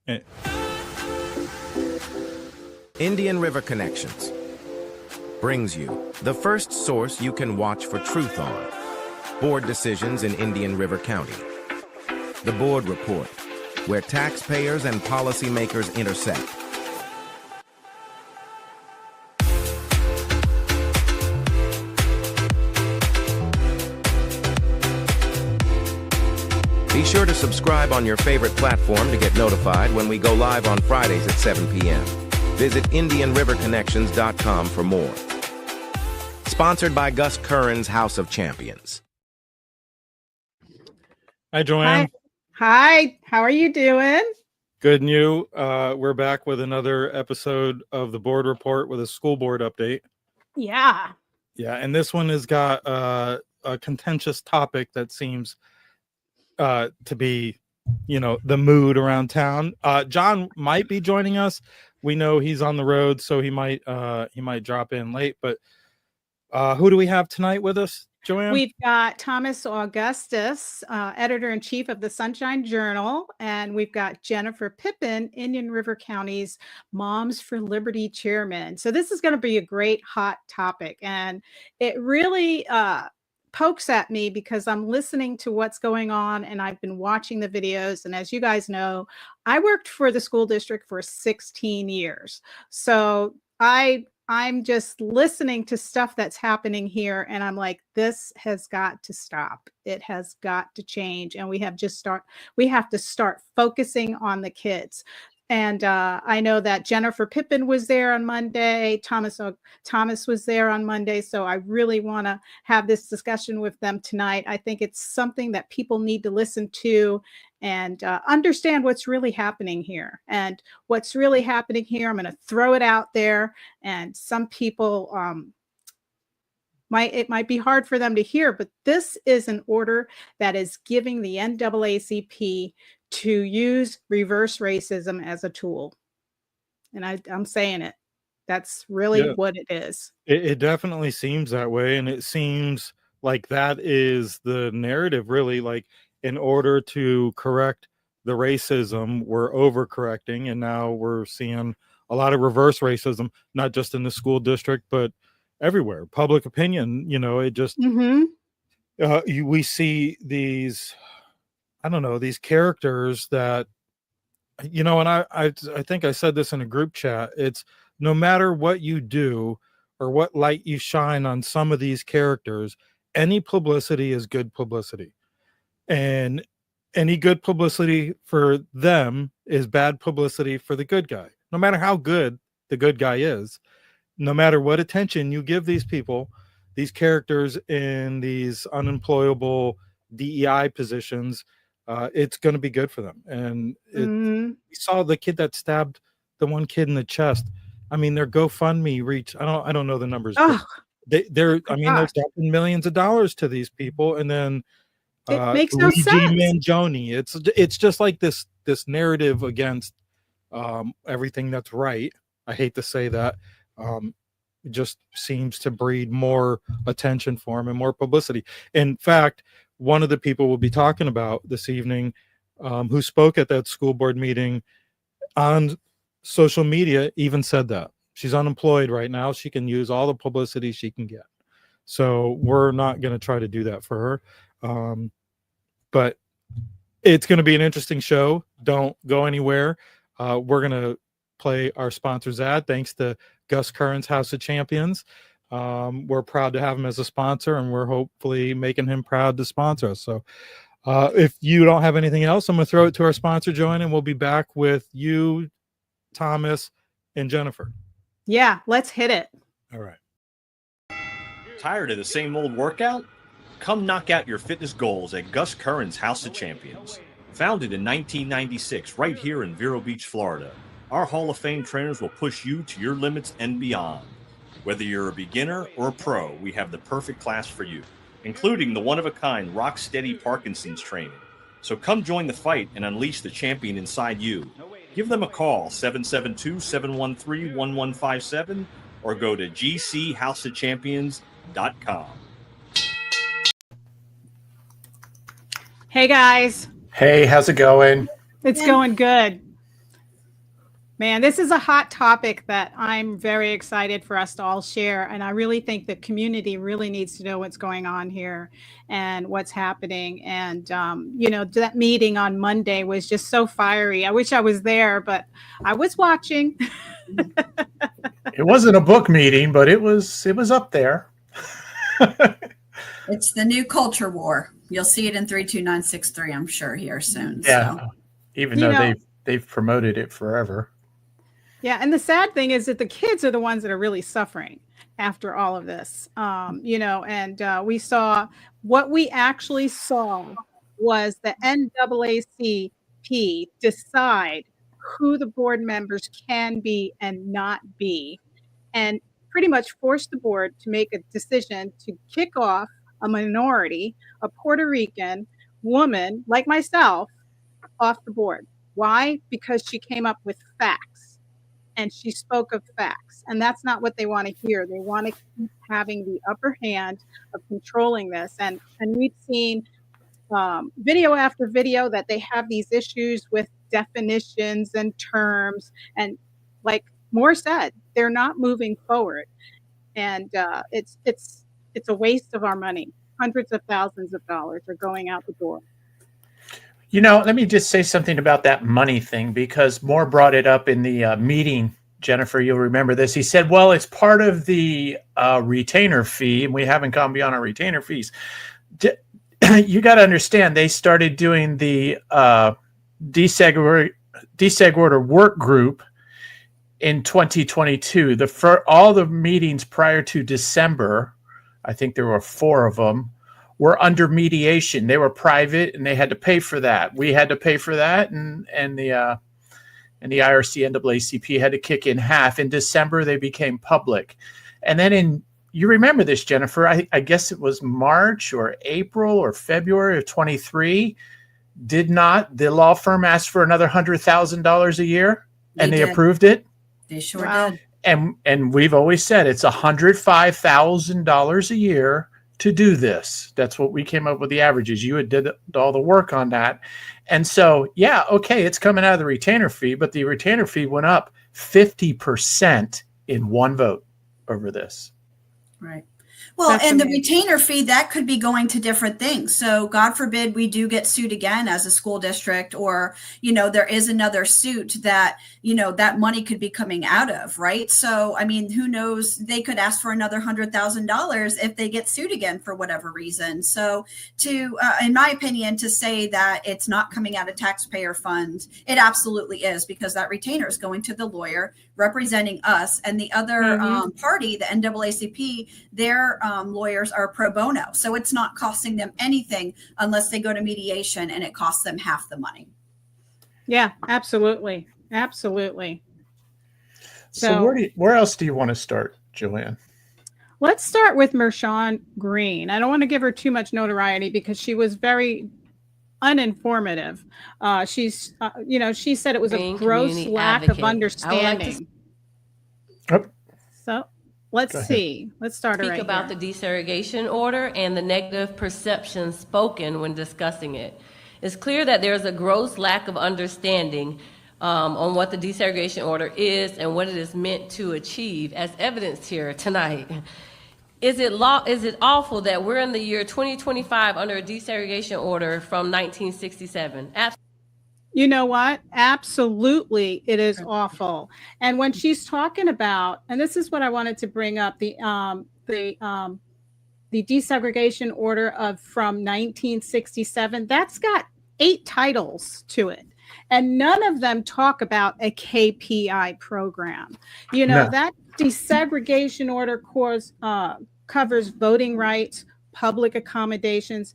Eh, Indian River Connections brings you the first source you can watch for truth on board decisions in Indian River County. The Board Report, where taxpayers and policymakers intersect. Be sure to subscribe on your favorite platform to get notified when we go live on Fridays at 7 p.m. Visit IndianRiverConnections.com for more. Sponsored by Gus Curran's House of Champions. Hi, Joanne. Hi. How are you doing? Good and you. We're back with another episode of the Board Report with a school board update. Yeah. Yeah, and this one has got a contentious topic that seems to be, the mood around town. John might be joining us. We know he's on the road, so he might drop in late. But who do we have tonight with us, Joanne? We've got Thomas Augustus, editor-in-chief of the Sunshine Journal, and we've got Jennifer Pippin, Indian River County's Moms for Liberty chairman. So this is going to be a great hot topic, and it really pokes at me because I'm listening to what's going on and I've been watching the videos. And as you guys know, I worked for the school district for 16 years. So I'm just listening to stuff that's happening here. And I'm like, this has got to stop. It has got to change. And we have to start focusing on the kids. And I know that Jennifer Pippin was there on Monday. Thomas was there on Monday. So I really want to have this discussion with them tonight. I think it's something that people need to listen to and understand what's really happening here. And what's really happening here, I'm going to throw it out there. And some people, it might be hard for them to hear, but this is an order that is giving the NAACP to use reverse racism as a tool. And I'm saying it. That's really what it is. It definitely seems that way. And it seems like that is the narrative, really. Like, in order to correct the racism, we're overcorrecting. And now we're seeing a lot of reverse racism, not just in the school district, but everywhere. Public opinion, it just, we see these, I don't know, these characters that, and I think I said this in a group chat. It's no matter what you do or what light you shine on some of these characters, any publicity is good publicity. And any good publicity for them is bad publicity for the good guy. No matter how good the good guy is, no matter what attention you give these people, these characters in these unemployable DEI positions, it's going to be good for them. And we saw the kid that stabbed the one kid in the chest. I mean, their GoFundMe reached, I don't know the numbers. They're dumping millions of dollars to these people. And then it makes no sense. Mangione. It's just like this narrative against everything that's right. I hate to say that. It just seems to breed more attention for him and more publicity. In fact, one of the people we'll be talking about this evening, who spoke at that school board meeting on social media, even said that she's unemployed right now. She can use all the publicity she can get. So we're not going to try to do that for her. But it's going to be an interesting show. Don't go anywhere. We're going to play our sponsor's ad. Thanks to Gus Curran's House of Champions. We're proud to have him as a sponsor, and we're hopefully making him proud to sponsor us. So if you don't have anything else, I'm going to throw it to our sponsor, Joanne, and we'll be back with you, Thomas, and Jennifer. Yeah, let's hit it. All right. Tired of the same old workout? Come knock out your fitness goals at Gus Curran's House of Champions. Founded in 1996 right here in Vero Beach, Florida, our Hall of Fame trainers will push you to your limits and beyond. Whether you're a beginner or a pro, we have the perfect class for you, including the one-of-a-kind rock-steady Parkinson's training. So come join the fight and unleash the champion inside you. Give them a call, 772-713-1157, or go to gchouseofchampions.com. Hey, guys. Hey, how's it going? It's going good. Man, this is a hot topic that I'm very excited for us to all share. And I really think the community really needs to know what's going on here and what's happening. And, that meeting on Monday was just so fiery. I wish I was there, but I was watching. It wasn't a book meeting, but it was up there. It's the new culture war. You'll see it in 32963, I'm sure, here soon. Yeah, so. Even though they've promoted it forever. Yeah, and the sad thing is that the kids are the ones that are really suffering after all of this. We saw what we actually saw was the NAACP decide who the board members can be and not be, and pretty much force the board to make a decision to kick off a minority, a Puerto Rican woman like myself, off the board. Why? Because she came up with facts. And she spoke of facts, and that's not what they want to hear. They want to keep having the upper hand of controlling this. And we've seen video after video that they have these issues with definitions and terms. And like Moore said, they're not moving forward. And it's a waste of our money. Hundreds of thousands of dollars are going out the door. Let me just say something about that money thing, because Moore brought it up in the meeting. Jennifer, you'll remember this. He said, well, it's part of the retainer fee, and we haven't gone beyond our retainer fees. You got to understand, they started doing the deseg order work group in 2022. All the meetings prior to December, I think there were 4 of them, were under mediation. They were private, and they had to pay for that. We had to pay for that, and the IRC NAACP had to kick in half. In December, they became public, and then you remember this, Jennifer? I guess it was March or April or February of 23. Did not the law firm ask for another $100,000 a year, and they approved it? They sure did. And we've always said it's $105,000 a year to do this. That's what we came up with the averages. You had did all the work on that. And so, yeah, okay, it's coming out of the retainer fee, but the retainer fee went up 50% in one vote over this. Right. Well, That's and amazing. the retainer fee, that could be going to different things. So God forbid we do get sued again as a school district, or, there is another suit that, that money could be coming out of, right? So, I mean, who knows? They could ask for another $100,000 if they get sued again for whatever reason. So in my opinion, to say that it's not coming out of taxpayer funds, it absolutely is, because that retainer is going to the lawyer representing us, and the other party, the NAACP, their lawyers are pro bono. So it's not costing them anything unless they go to mediation, and it costs them half the money. Yeah, absolutely. Absolutely. So where else do you want to start, Joanne? Let's start with Mershon Green. I don't want to give her too much notoriety because she was very uninformative. She said it was a gross lack of understanding. So let's see. Let's start Speak right about here. the desegregation order and the negative perception spoken when discussing it. It's clear that there's a gross lack of understanding on what the desegregation order is and what it is meant to achieve, as evidenced here tonight. Is it awful that we're in the year 2025 under a desegregation order from 1967? You know what? Absolutely, it is awful. And when she's talking about, and this is what I wanted to bring up, the desegregation order from 1967, that's got 8 titles to it. And none of them talk about a KPI program. No. That desegregation order covers voting rights, public accommodations,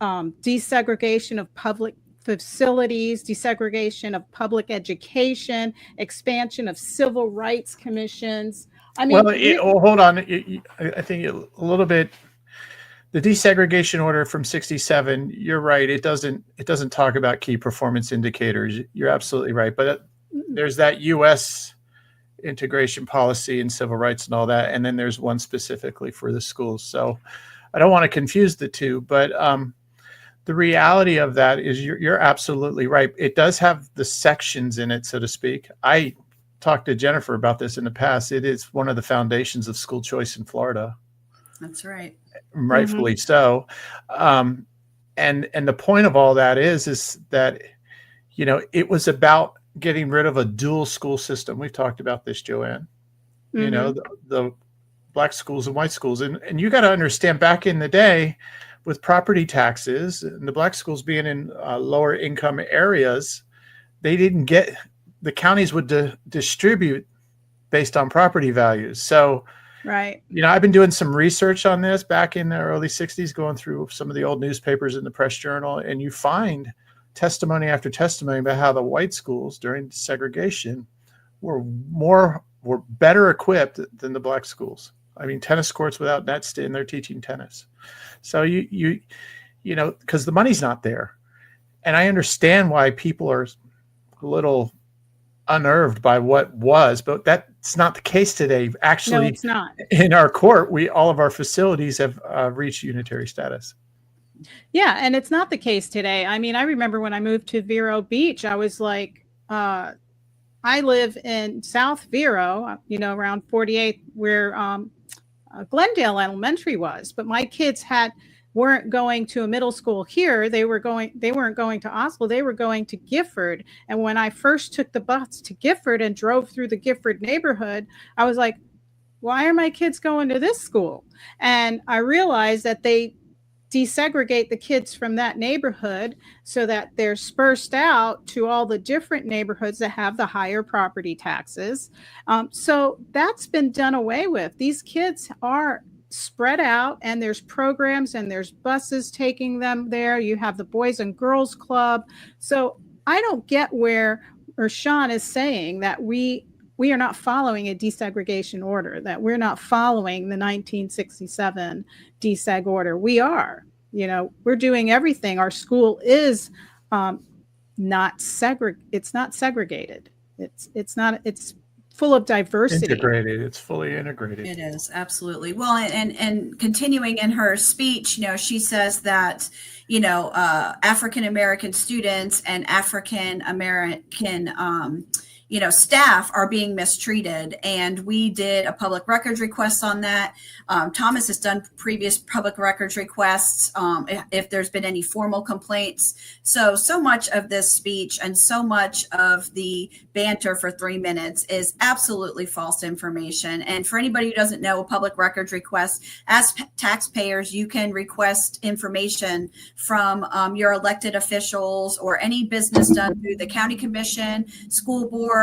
desegregation of public facilities, desegregation of public education, expansion of civil rights commissions. I mean, hold on. I think a little bit. The desegregation order from 67, you're right. It doesn't talk about key performance indicators. You're absolutely right. But there's that U.S. integration policy and civil rights and all that. And then there's one specifically for the schools. So I don't want to confuse the two, but the reality of that is you're absolutely right. It does have the sections in it, so to speak. I talked to Jennifer about this in the past. It is one of the foundations of school choice in Florida. That's right. Rightfully so. And the point of all that is that, you know, it was about getting rid of a dual school system. We've talked about this, Joanne. You know, the black schools and white schools. And you got to understand, back in the day with property taxes and the black schools being in lower income areas, they didn't get, the counties would distribute based on property values. So, right. You know, I've been doing some research on this back in the early 60s, going through some of the old newspapers in the Press Journal, and you find testimony after testimony about how the white schools during segregation were better equipped than the black schools. I mean, tennis courts without nets, and they're teaching tennis. So you know, because the money's not there. And I understand why people are a little unnerved by what was, but that's not the case today. Actually, No, it's not. In our court, all of our facilities have reached unitary status. Yeah, and it's not the case today. I mean, I remember when I moved to Vero Beach, I was like, I live in South Vero, you know, around 48th, where Glendale Elementary was, but my kids weren't going to a middle school here. They weren't going to Oslo. They were going to Gifford. And when I first took the bus to Gifford and drove through the Gifford neighborhood, I was like, why are my kids going to this school? And I realized that they desegregate the kids from that neighborhood so that they're dispersed out to all the different neighborhoods that have the higher property taxes. So that's been done away with. These kids are spread out, and there's programs and there's buses taking them there. You have the Boys and Girls Club. So I don't get where Sean is saying that we are not following a desegregation order, that we're not following the 1967 deseg order. We are, you know, we're doing everything. Our school is not segregated. It's full of diversity. Integrated. It's fully integrated. It is, absolutely. Well, and continuing in her speech, you know, she says that, you know, African American students and African American you know, staff are being mistreated. And we did a public records request on that. Thomas has done previous public records requests if there's been any formal complaints. So much of this speech and so much of the banter for 3 minutes is absolutely false information. And for anybody who doesn't know, a public records request, as taxpayers, you can request information from your elected officials or any business done through the county commission, school board,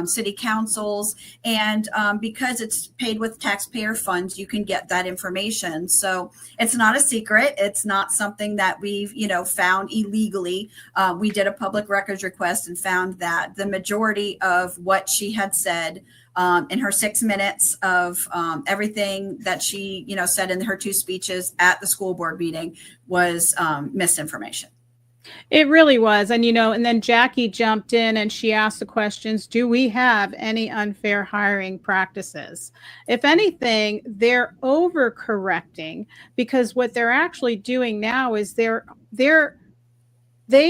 city councils, and because it's paid with taxpayer funds, you can get that information. So it's not a secret. It's not something that we've, you know, found illegally. We did a public records request and found that the majority of what she had said in her 6 minutes of everything that she, you know, said in her 2 speeches at the school board meeting was misinformation. It really was. And, you know, and then Jackie jumped in and she asked the questions, do we have any unfair hiring practices? If anything, they're overcorrecting, because what they're actually doing now is they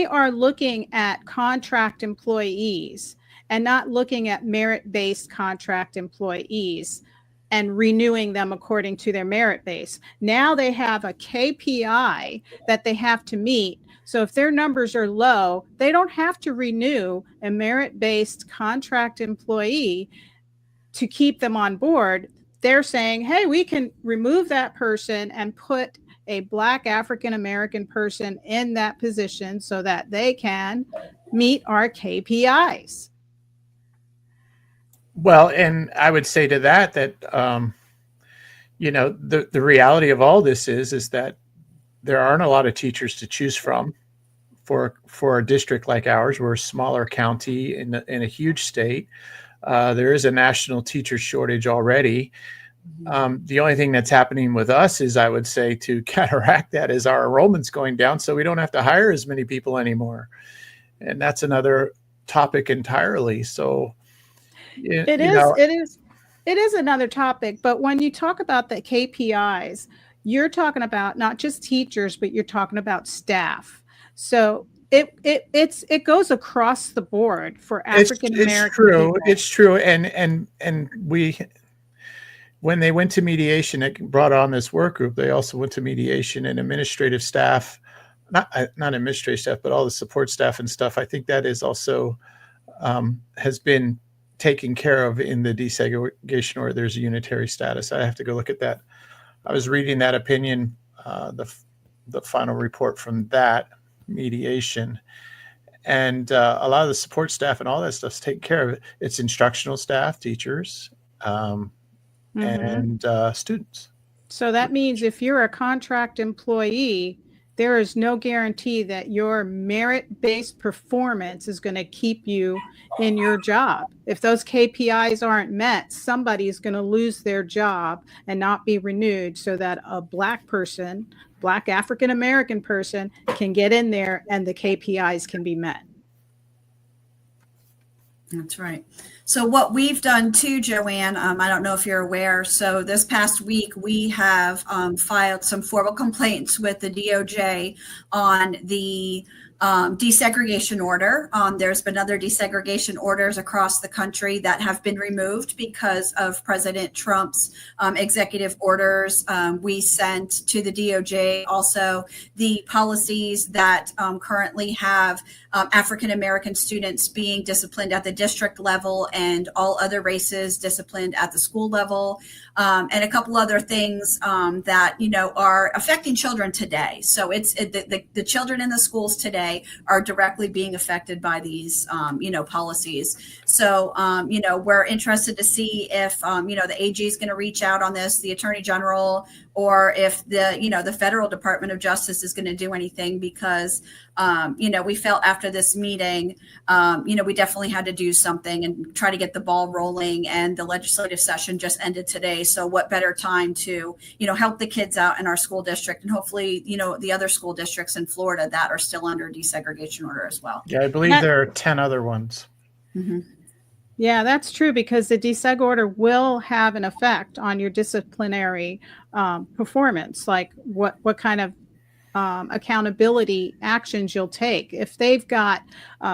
are looking at contract employees and not looking at merit-based contract employees and renewing them according to their merit base. Now they have a KPI that they have to meet. So if their numbers are low, they don't have to renew a merit-based contract employee to keep them on board. They're saying, hey, we can remove that person and put a Black African-American person in that position so that they can meet our KPIs. Well, and I would say to that, you know, the reality of all this is that there aren't a lot of teachers to choose from for a district like ours. We're a smaller county in a huge state. There is a national teacher shortage already. The only thing that's happening with us is, I would say, to counteract that, is our enrollment's going down, so we don't have to hire as many people anymore. And that's another topic entirely. So it is another topic. But when you talk about the KPIs, you're talking about not just teachers, but you're talking about staff. So it goes across the board for African American It's true. people. It's true. And we, when they went to mediation, it brought on this work group. They also went to mediation, and administrative staff, not administrative staff, but all the support staff and stuff. I think that is also has been taken care of in the desegregation order. There's a unitary status. I have to go look at that. I was reading that opinion, the final report from that mediation, and a lot of the support staff and all that stuff's taken care of. It's instructional staff, teachers, and students. So that means if you're a contract employee, there is no guarantee that your merit-based performance is going to keep you in your job. If those KPIs aren't met, somebody is going to lose their job and not be renewed, so that a Black person, Black African American person, can get in there and the KPIs can be met. That's right. So what we've done too, Joanne, I don't know if you're aware. So this past week, we have filed some formal complaints with the DOJ on the desegregation order. There's been other desegregation orders across the country that have been removed because of President Trump's executive orders. We sent to the DOJ also the policies that currently have African American students being disciplined at the district level and all other races disciplined at the school level, and a couple other things that are affecting children today. So it's the children in the schools today are directly being affected by these policies. So we're interested to see if the AG is going to reach out on this, the Attorney General, or if the Federal Department of Justice is going to do anything, because we felt after this meeting we definitely had to do something and try to get the ball rolling, and the legislative session just ended today. So what better time to help the kids out in our school district, and hopefully the other school districts in Florida that are still under desegregation order as well. Yeah, I believe there are 10 other ones. Mm-hmm. Yeah, that's true, because the deseg order will have an effect on your disciplinary performance, like what kind of accountability actions you'll take. If they've got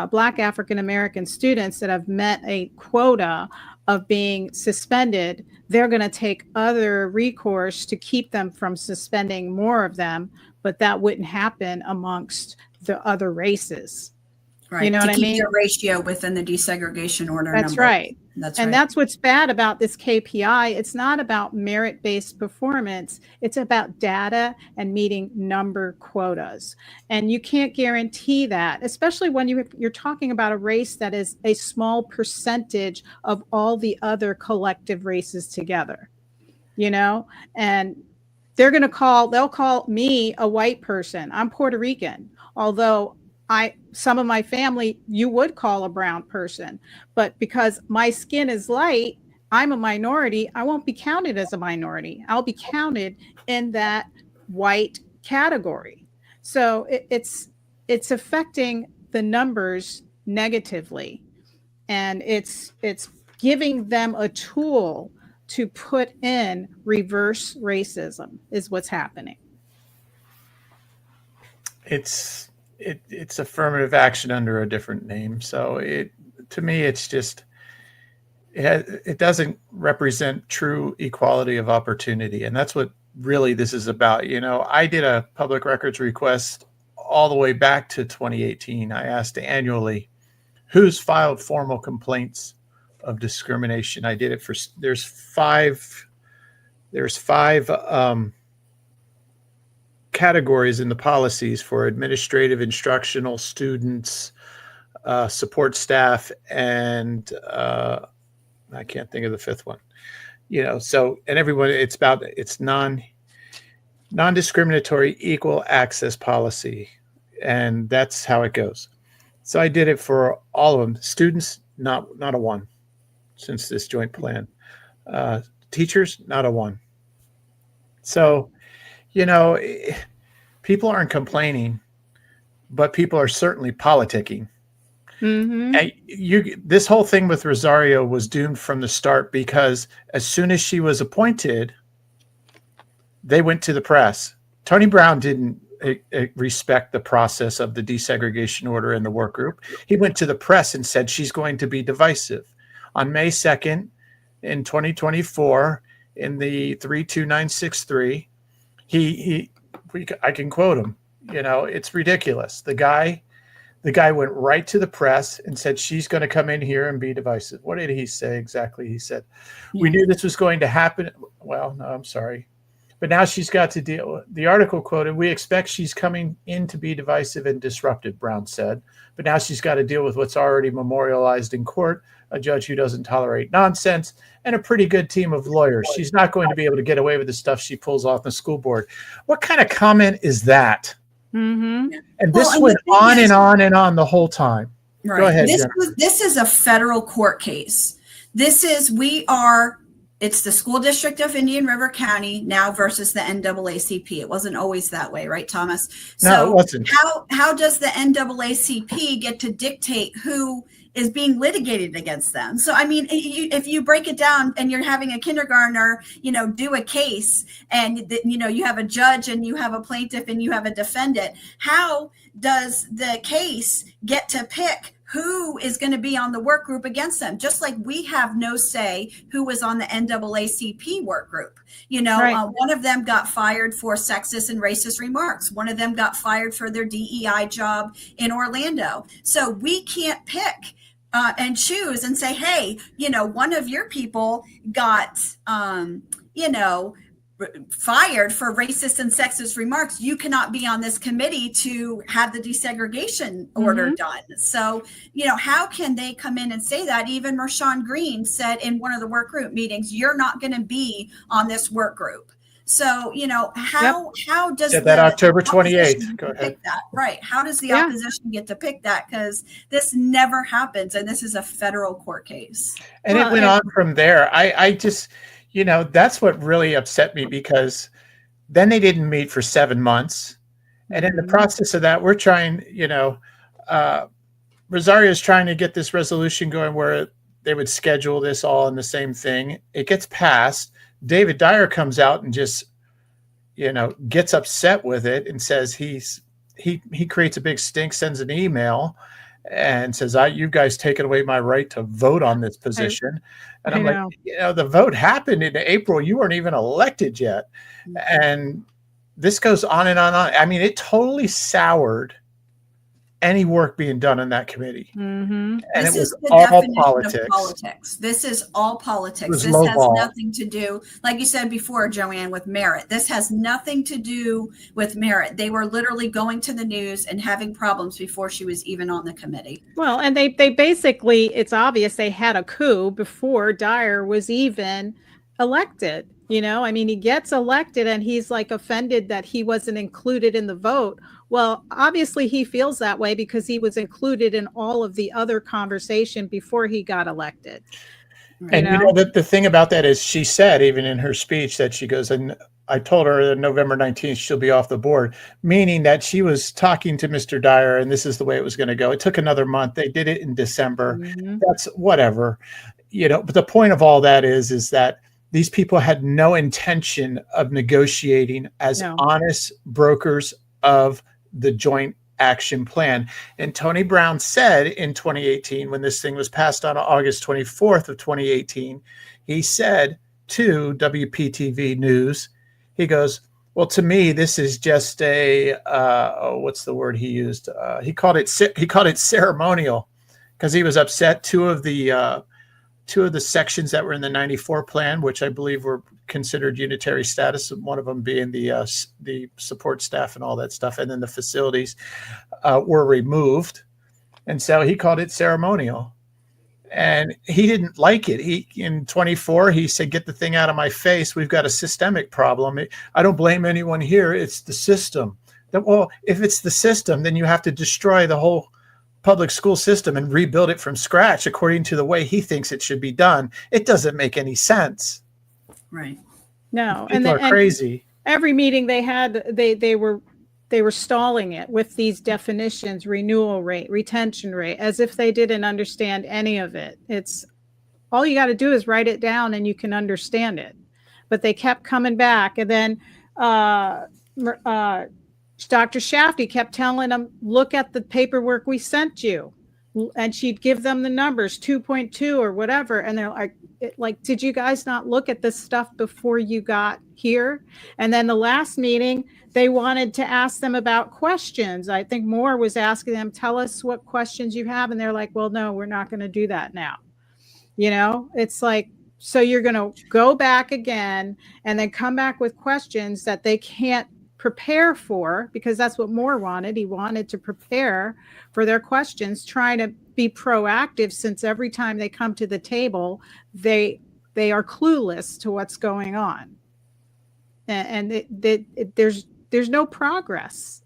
Black African American students that have met a quota of being suspended, they're going to take other recourse to keep them from suspending more of them, but that wouldn't happen amongst the other races. Right. You know what I mean? The ratio within the desegregation order. That's number. right. That's and right. that's what's bad about this KPI. It's not about merit-based performance. It's about data and meeting number quotas. And you can't guarantee that, especially when you're talking about a race that is a small percentage of all the other collective races together, and they'll call me a white person. I'm Puerto Rican, although some of my family you would call a brown person, but because my skin is light, I'm a minority. I won't be counted as a minority. I'll be counted in that white category. So it's affecting the numbers negatively, and it's giving them a tool to put in reverse racism is what's happening. It's affirmative action under a different name. So to me, it's just, it doesn't represent true equality of opportunity. And that's what really this is about. I did a public records request all the way back to 2018. I asked annually, who's filed formal complaints of discrimination? I did it for, there's five categories in the policies for administrative, instructional, students, support staff, and I can't think of the fifth one. So, and everyone, it's non-discriminatory equal access policy, and that's how it goes. So I did it for all of them. Students, not a one, since this joint plan. Teachers, not a one. So, people aren't complaining, but people are certainly politicking. Mm-hmm. And this whole thing with Rosario was doomed from the start, because as soon as she was appointed, they went to the press. Tony Brown didn't respect the process of the desegregation order in the work group. He went to the press and said she's going to be divisive. On May 2nd in 2024, in the 32963, I can quote him. You know, it's ridiculous. The guy went right to the press and said she's going to come in here and be divisive. What did he say exactly? He said, we knew this was going to happen. Well, no, I'm sorry. But now she's got to deal with, the article quoted, we expect she's coming in to be divisive and disruptive, Brown said. But now she's got to deal with what's already memorialized in court, a judge who doesn't tolerate nonsense, and a pretty good team of lawyers. She's not going to be able to get away with the stuff she pulls off the school board. What kind of comment is that? Mm-hmm. And this went on and on and on the whole time. Right. Go ahead, This is a federal court case. It's the school district of Indian River County now versus the NAACP. It wasn't always that way, right, Thomas? No, it wasn't. How does the NAACP get to dictate who is being litigated against them? So, I mean, if you break it down and you're having a kindergartner, do a case and, you have a judge and you have a plaintiff and you have a defendant, how does the case get to pick who is going to be on the work group against them? Just like we have no say who was on the NAACP work group. Right. One of them got fired for sexist and racist remarks. One of them got fired for their DEI job in Orlando. So we can't pick and choose and say, hey, one of your people got, fired for racist and sexist remarks. You cannot be on this committee to have the desegregation order done. So, how can they come in and say that? Even Marshawn Green said in one of the work group meetings, you're not going to be on this work group. So, how does that October 28th? Go ahead. Pick that? Right. How does the opposition get to pick that? Because this never happens. And this is a federal court case. And it went on from there. I just, that's what really upset me, because then they didn't meet for 7 months. And in the process of that, we're trying, Rosario's trying to get this resolution going where they would schedule this all in the same thing. It gets passed. David Dyer comes out and just, gets upset with it and says he creates a big stink, sends an email and says, you guys taken away my right to vote on this position. And I'm like, the vote happened in April. You weren't even elected yet. And this goes on and on and on. I mean, it totally soured any work being done in that committee. And this it was is the all definition politics. of politics. This is all politics. This has nothing to do, like you said before, Joanne, with merit. This has nothing to do with merit. They were literally going to the news and having problems before she was even on the committee. Well, and they basically, it's obvious they had a coup before Dyer was even elected. I mean, he gets elected and he's like offended that he wasn't included in the vote. Well, obviously he feels that way because he was included in all of the other conversation before he got elected. And the thing about that is, she said, even in her speech, that she goes, and I told her that November 19th, she'll be off the board, meaning that she was talking to Mr. Dyer and this is the way it was going to go. It took another month. They did it in December. That's whatever, but the point of all that is that these people had no intention of negotiating as honest brokers of the joint action plan. And Tony Brown said in 2018, when this thing was passed on August 24th of 2018, he said to WPTV News, he goes, well, to me, this is just a, what's the word he used? He called it ceremonial, because he was upset. Two of the sections that were in the 94 plan, which I believe were considered unitary status, one of them being the support staff and all that stuff, and then the facilities were removed. And so he called it ceremonial. And he didn't like it. In 24, he said, get the thing out of my face. We've got a systemic problem. I don't blame anyone here. It's the system. Well, if it's the system, then you have to destroy the whole public school system and rebuild it from scratch according to the way he thinks it should be done. It doesn't make any sense. Right. No. People are crazy. Every meeting they had, they were stalling it with these definitions, renewal rate, retention rate, as if they didn't understand any of it. It's all you got to do is write it down and you can understand it. But they kept coming back. And then Dr. Shafty kept telling them, look at the paperwork we sent you. And she'd give them the numbers 2.2 or whatever. And they're like, did you guys not look at this stuff before you got here? And then the last meeting, they wanted to ask them about questions. I think Moore was asking them, tell us what questions you have. And they're like, well, no, we're not going to do that now. You know, it's like, so you're going to go back again and then come back with questions that they can't prepare for, because that's what Moore wanted. He wanted to prepare for their questions, trying to be proactive, since every time they come to the table, they are clueless to what's going on. And there's no progress.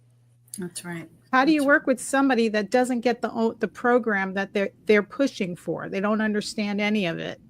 That's right. How do you work with somebody that doesn't get the program that they're pushing for? They don't understand any of it.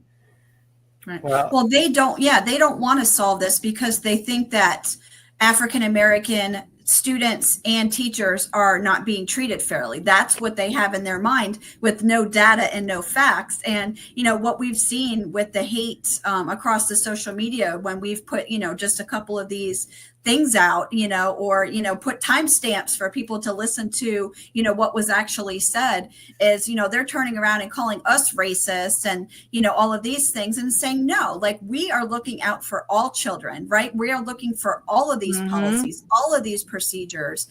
Right. Well, they don't want to solve this because they think that African-American students and teachers are not being treated fairly. That's what they have in their mind, with no data and no facts. And, you know, what we've seen with the hate across the social media, when we've put, you know, just a couple of these things out, you know, or, you know, put timestamps for people to listen to, you know, what was actually said, is, you know, they're turning around and calling us racist and, you know, all of these things, and saying, no, like, we are looking out for all children, right? We are looking for all of these policies, all of these procedures.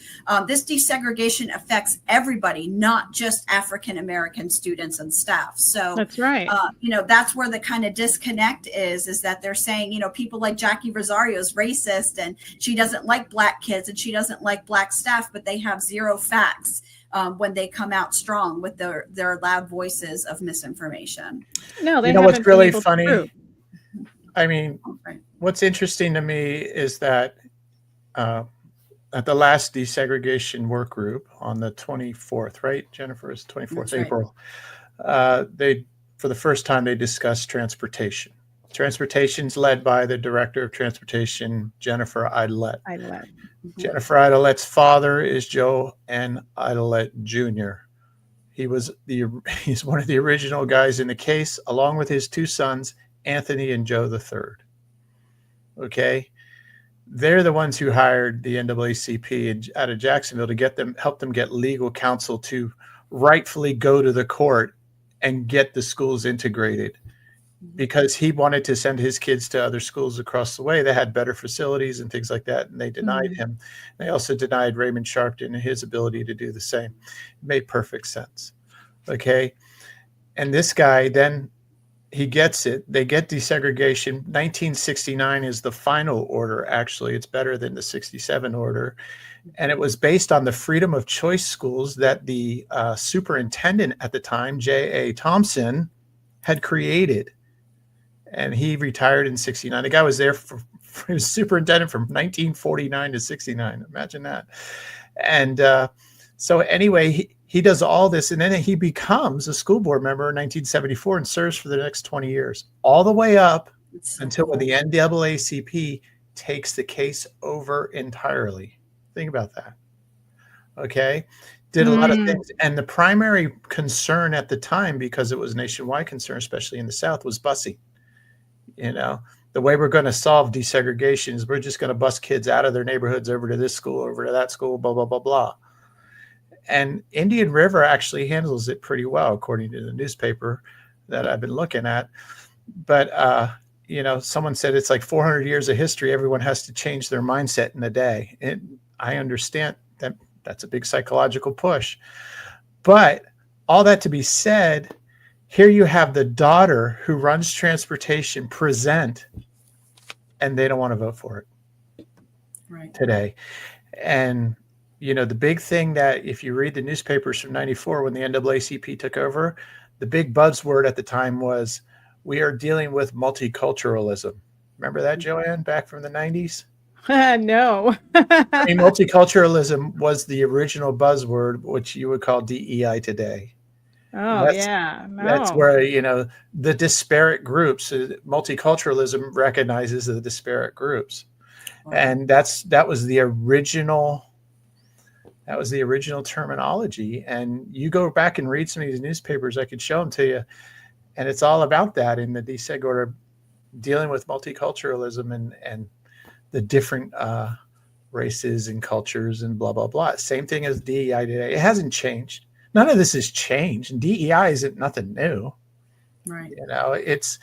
This desegregation affects everybody, not just African-American students and staff. So that's right. You know, that's where the kind of disconnect is that they're saying, you know, people like Jackie Rosario is racist and she doesn't like black kids and she doesn't like black staff, but they have zero facts when they come out strong with their loud voices of misinformation. No, they you know what's really funny? Prove. I mean, what's interesting to me is that at the last desegregation work group on the 24th, right, Jennifer, is 24th That's April, they, for the first time, they discussed transportation. Transportation's led by the Director of Transportation, Jennifer Idelette. Jennifer Idelette's father is Joe N. Idelette Jr. He's one of the original guys in the case, along with his two sons, Anthony and Joe III. Okay, they're the ones who hired the NAACP out of Jacksonville to help them get legal counsel to rightfully go to the court and get the schools integrated, because he wanted to send his kids to other schools across the way that had better facilities and things like that, and they denied him. They also denied Raymond Sharpton his ability to do the same. It made perfect sense. Okay, and this guy, then he gets it. They get desegregation. 1969 is the final order. Actually, it's better than the 67 order. And it was based on the freedom of choice schools that the superintendent at the time, J.A. Thompson, had created. And he retired in 69. The guy was there he was superintendent from 1949 to 69. Imagine that. And so anyway, he does all this, and then he becomes a school board member in 1974 and serves for the next 20 years, all the way up until the NAACP takes the case over entirely. Think about that. Okay. Did a lot of things. And the primary concern at the time, because it was a nationwide concern, especially in the South, was busing. You know, the way we're going to solve desegregation is we're just going to bus kids out of their neighborhoods over to this school, over to that school, blah, blah, blah, blah. And Indian River actually handles it pretty well, according to the newspaper that I've been looking at. But, you know, someone said it's like 400 years of history. Everyone has to change their mindset in a day. And I understand that that's a big psychological push. But all that to be said, here you have the daughter who runs transportation present, and they don't want to vote for it today. And, you know, the big thing that if you read the newspapers from 94, when the NAACP took over, the big buzzword at the time was, we are dealing with multiculturalism. Remember that, Joanne, back from the 90s? No. I mean, multiculturalism was the original buzzword, which you would call DEI today. Oh, no. That's where, you know, the disparate groups, multiculturalism recognizes the disparate groups. Wow. And that was the original terminology. And you go back and read some of these newspapers, I could show them to you. And it's all about that in the deseg order, dealing with multiculturalism and the different races and cultures and blah, blah, blah. Same thing as DEI today. It hasn't changed. None of this has changed. And DEI isn't nothing new. Right. You know, it's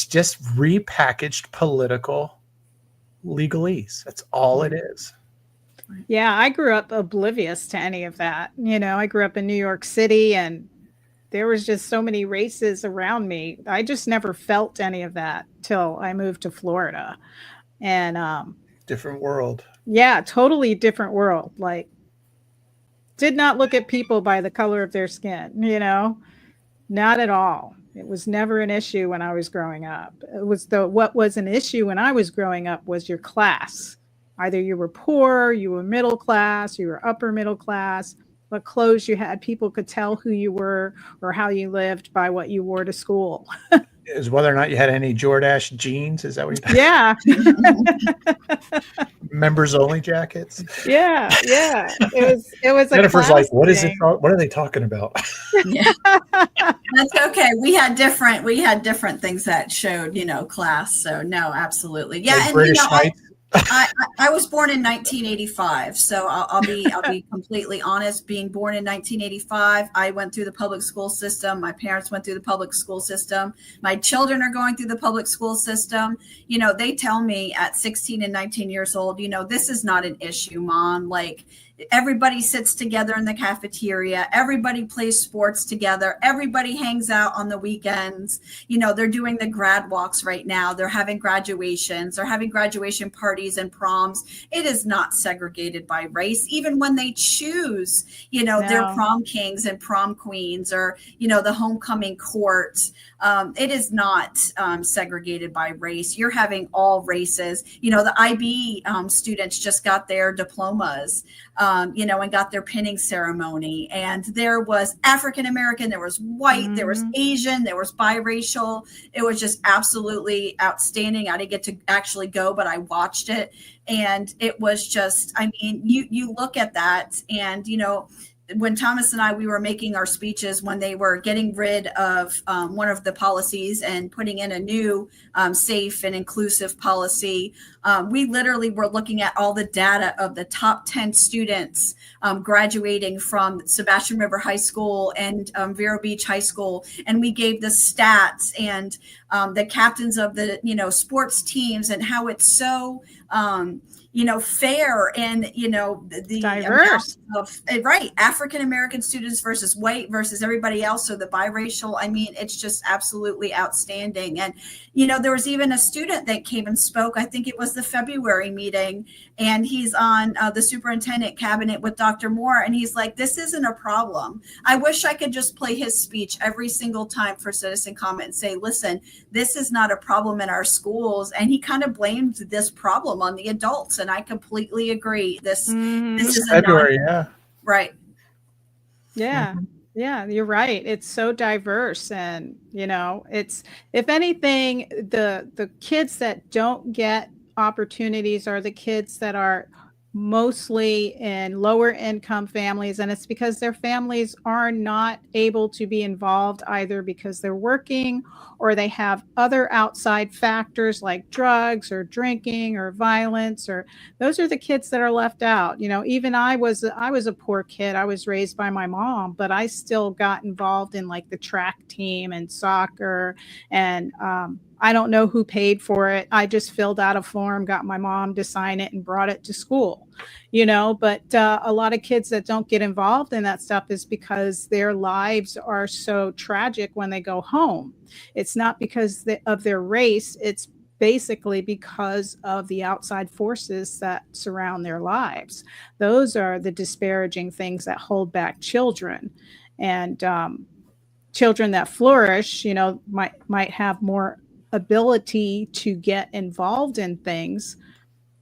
just repackaged political legalese. That's all it is. Yeah, I grew up oblivious to any of that. You know, I grew up in New York City and there was just so many races around me. I just never felt any of that till I moved to Florida. And Different world. yeah, totally different world. Like, did not look at people by the color of their skin, you know, not at all. It was never an issue when I was growing up. It was what was an issue when I was growing up was your class. Either you were poor, you were middle class, you were upper middle class, what clothes you had. People could tell who you were or how you lived by what you wore to school. Is whether or not you had any Jordache jeans. Is that what you're Yeah. Members only jackets? Yeah. It was a Jennifer's like, what is it? thing. What are they talking about? Yeah. That's okay. We had different things that showed, you know, class. So no, absolutely. Yeah. Like And British you know, Knights? I was born in 1985, so I'll be completely honest. Being born in 1985, I went through the public school system. My parents went through the public school system. My children are going through the public school system. You know, they tell me at 16 and 19 years old, you know, this is not an issue, Mom. Like, everybody sits together in the cafeteria. Everybody plays sports together. Everybody hangs out on the weekends. You know, they're doing the grad walks right now. They're having graduations. They're having graduation parties and proms. It is not segregated by race. Even when they choose, you know, their prom kings and prom queens, or, you know, the homecoming court, it is not segregated by race. You're having all races. You know, the IB students just got their diplomas. You know, and got their pinning ceremony. And there was African American, there was white, there was Asian, there was biracial. It was just absolutely outstanding. I didn't get to actually go, but I watched it. And it was just, I mean, you look at that and, you know, when Thomas and I, we were making our speeches when they were getting rid of one of the policies and putting in a new safe and inclusive policy, we literally were looking at all the data of the top 10 students graduating from Sebastian River High School and Vero Beach High School. And we gave the stats and the captains of the, you know, sports teams and how it's so, you know, fair and, you know, the diverse of, right, African American students versus white versus everybody else. So the biracial, I mean, it's just absolutely outstanding. And, you know, there was even a student that came and spoke. I think it was the February meeting, and he's on the superintendent cabinet with Dr. Moore. And he's like, this isn't a problem. I wish I could just play his speech every single time for citizen comment and say, listen, this is not a problem in our schools. And he kind of blamed this problem on the adults. And I completely agree. This is February, right. Yeah. Yeah, you're right. It's so diverse. And, you know, it's, if anything, the kids that don't get opportunities are the kids that are mostly in lower income families. And it's because their families are not able to be involved either because they're working or they have other outside factors like drugs or drinking or violence, or those are the kids that are left out. You know, even I was a poor kid. I was raised by my mom, but I still got involved in like the track team and soccer, and I don't know who paid for it. I just filled out a form, got my mom to sign it, and brought it to school, you know. But a lot of kids that don't get involved in that stuff is because their lives are so tragic when they go home. It's not because of their race. It's basically because of the outside forces that surround their lives. Those are the disparaging things that hold back children. And children that flourish, you know, might have more ability to get involved in things.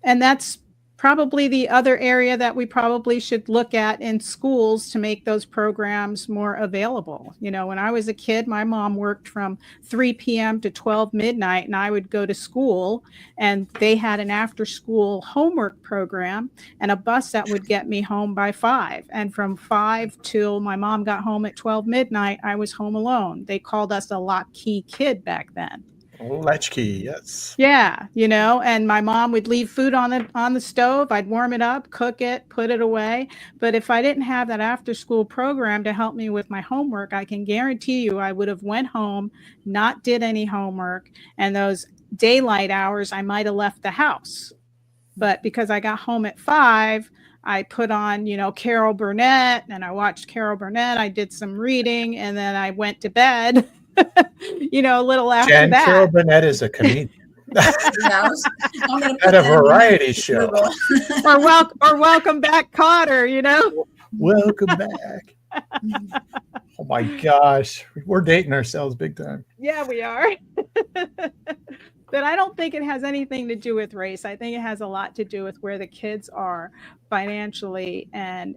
And that's probably the other area that we probably should look at in schools to make those programs more available. You know, when I was a kid, my mom worked from 3 p.m. to 12 midnight, and I would go to school, and they had an after school homework program and a bus that would get me home by 5. And from 5 till my mom got home at 12 midnight, I was home alone. They called us a lock key kid back then. Latchkey, yes. Yeah, and my mom would leave food on the stove. I'd warm it up, cook it, put it away. But if I didn't have that after school program to help me with my homework, I can guarantee you I would have went home, not did any homework, and those daylight hours I might have left the house. But because I got home at 5, I put on, Carol Burnett, and I watched Carol Burnett. I did some reading, and then I went to bed, a little after Jen, that. Carol Burnett is a comedian. I'm gonna put At a that in variety show. or welcome back, Cotter, Welcome back. Oh my gosh. We're dating ourselves big time. Yeah, we are. But I don't think it has anything to do with race. I think it has a lot to do with where the kids are financially and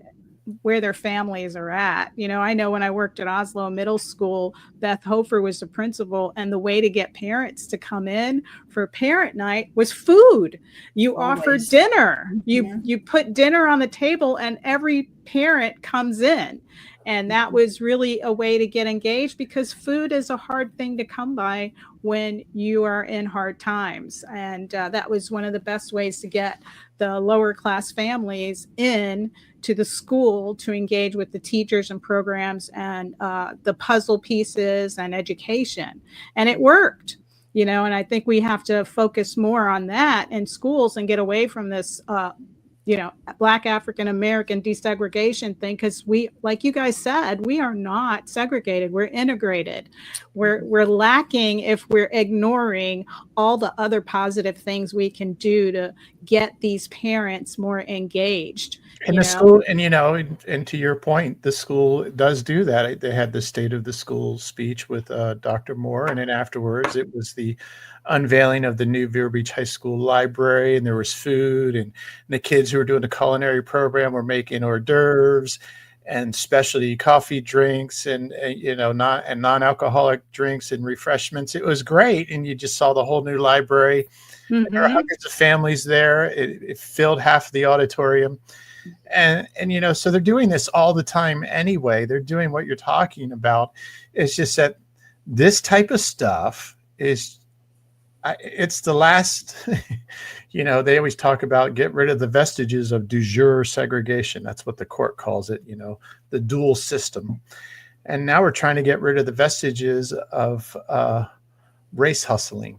where their families are at. I know when I worked at Oslo Middle School, Beth Hofer was the principal, and the way to get parents to come in for parent night was food. You offered dinner. You put dinner on the table, and every parent comes in. And that was really a way to get engaged, because food is a hard thing to come by when you are in hard times. And that was one of the best ways to get the lower class families in to the school to engage with the teachers and programs and the puzzle pieces and education. And it worked, and I think we have to focus more on that in schools and get away from this Black African American desegregation thing, because we, like you guys said, we are not segregated. We're integrated. We're lacking if we're ignoring all the other positive things we can do to get these parents more engaged. And the school, and to your point, the school does do that. They had the State of the School speech with Dr. Moore, and then afterwards it was the unveiling of the new Vero Beach High School library, and there was food, and the kids who were doing the culinary program were making hors d'oeuvres and specialty coffee drinks and non-alcoholic drinks and refreshments. It was great, and you just saw the whole new library. Mm-hmm. There were hundreds of families there. It filled half of the auditorium. And so they're doing this all the time anyway. They're doing what you're talking about. It's just that this type of stuff it's the last, they always talk about get rid of the vestiges of du jour segregation. That's what the court calls it, the dual system. And now we're trying to get rid of the vestiges of race hustling.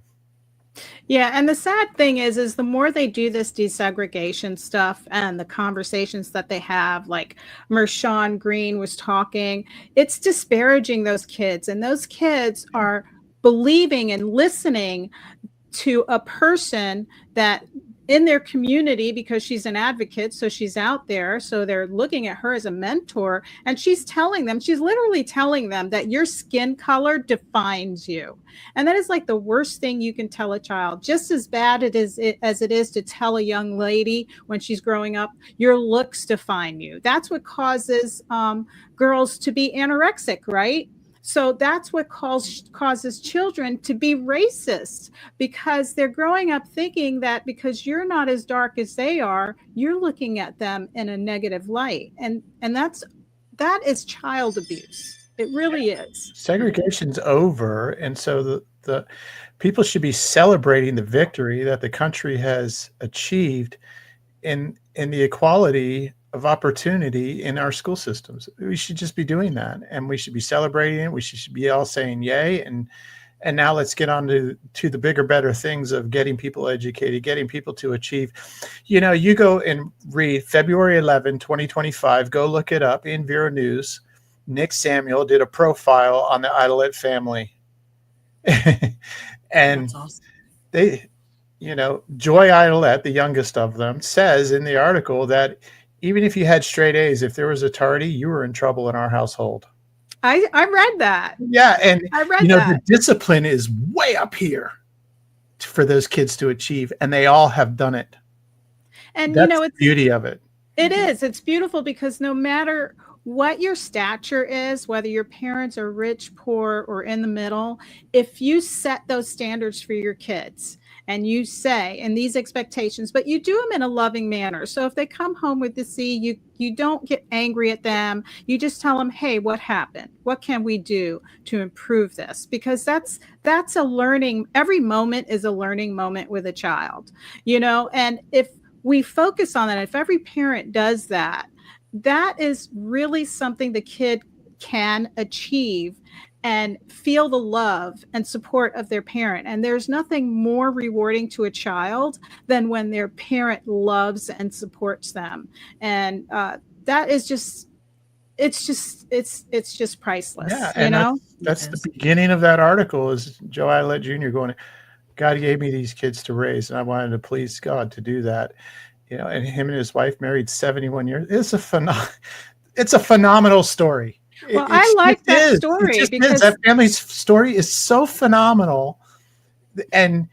Yeah, and the sad thing is the more they do this desegregation stuff and the conversations that they have, like Mershawn Green was talking, it's disparaging those kids. And those kids are believing and listening to a person that in their community, because she's an advocate, so she's out there, so they're looking at her as a mentor, and she's literally telling them that your skin color defines you. And that is like the worst thing you can tell a child, just as bad as it is to tell a young lady when she's growing up, your looks define you. That's what causes girls to be anorexic, right? So that's what causes children to be racist, because they're growing up thinking that because you're not as dark as they are, you're looking at them in a negative light. And that is child abuse. It really is. Segregation's over. And so the people should be celebrating the victory that the country has achieved in the equality of opportunity in our school systems. We should just be doing that, and we should be celebrating it. We should be all saying yay. And now let's get on to the bigger, better things of getting people educated, getting people to achieve. You go and read February 11, 2025, go look it up in Vero News. Nick Samuel did a profile on the Idolette family. And that's awesome. Joy Idolette, the youngest of them, says in the article that even if you had straight A's, if there was a tardy, you were in trouble in our household. I read that. Yeah, and I read that. The discipline is way up here for those kids to achieve, and they all have done it. And that's the beauty of it. It is. It's beautiful, because no matter what your stature is, whether your parents are rich, poor, or in the middle, if you set those standards for your kids and you say, and these expectations, but you do them in a loving manner. So if they come home with the C, you don't get angry at them. You just tell them, hey, what happened? What can we do to improve this? Because that's a learning. Every moment is a learning moment with a child, and if we focus on that, if every parent does that, that is really something the kid can achieve and feel the love and support of their parent. And there's nothing more rewarding to a child than when their parent loves and supports them. And that is just, it's just priceless. Yeah, and that's the beginning of that article is Joe Idlett Jr. going, God gave me these kids to raise, and I wanted to please God to do that. And him and his wife married 71 years. It's a phenomenal story. Well, I like that story because that family's story is so phenomenal, and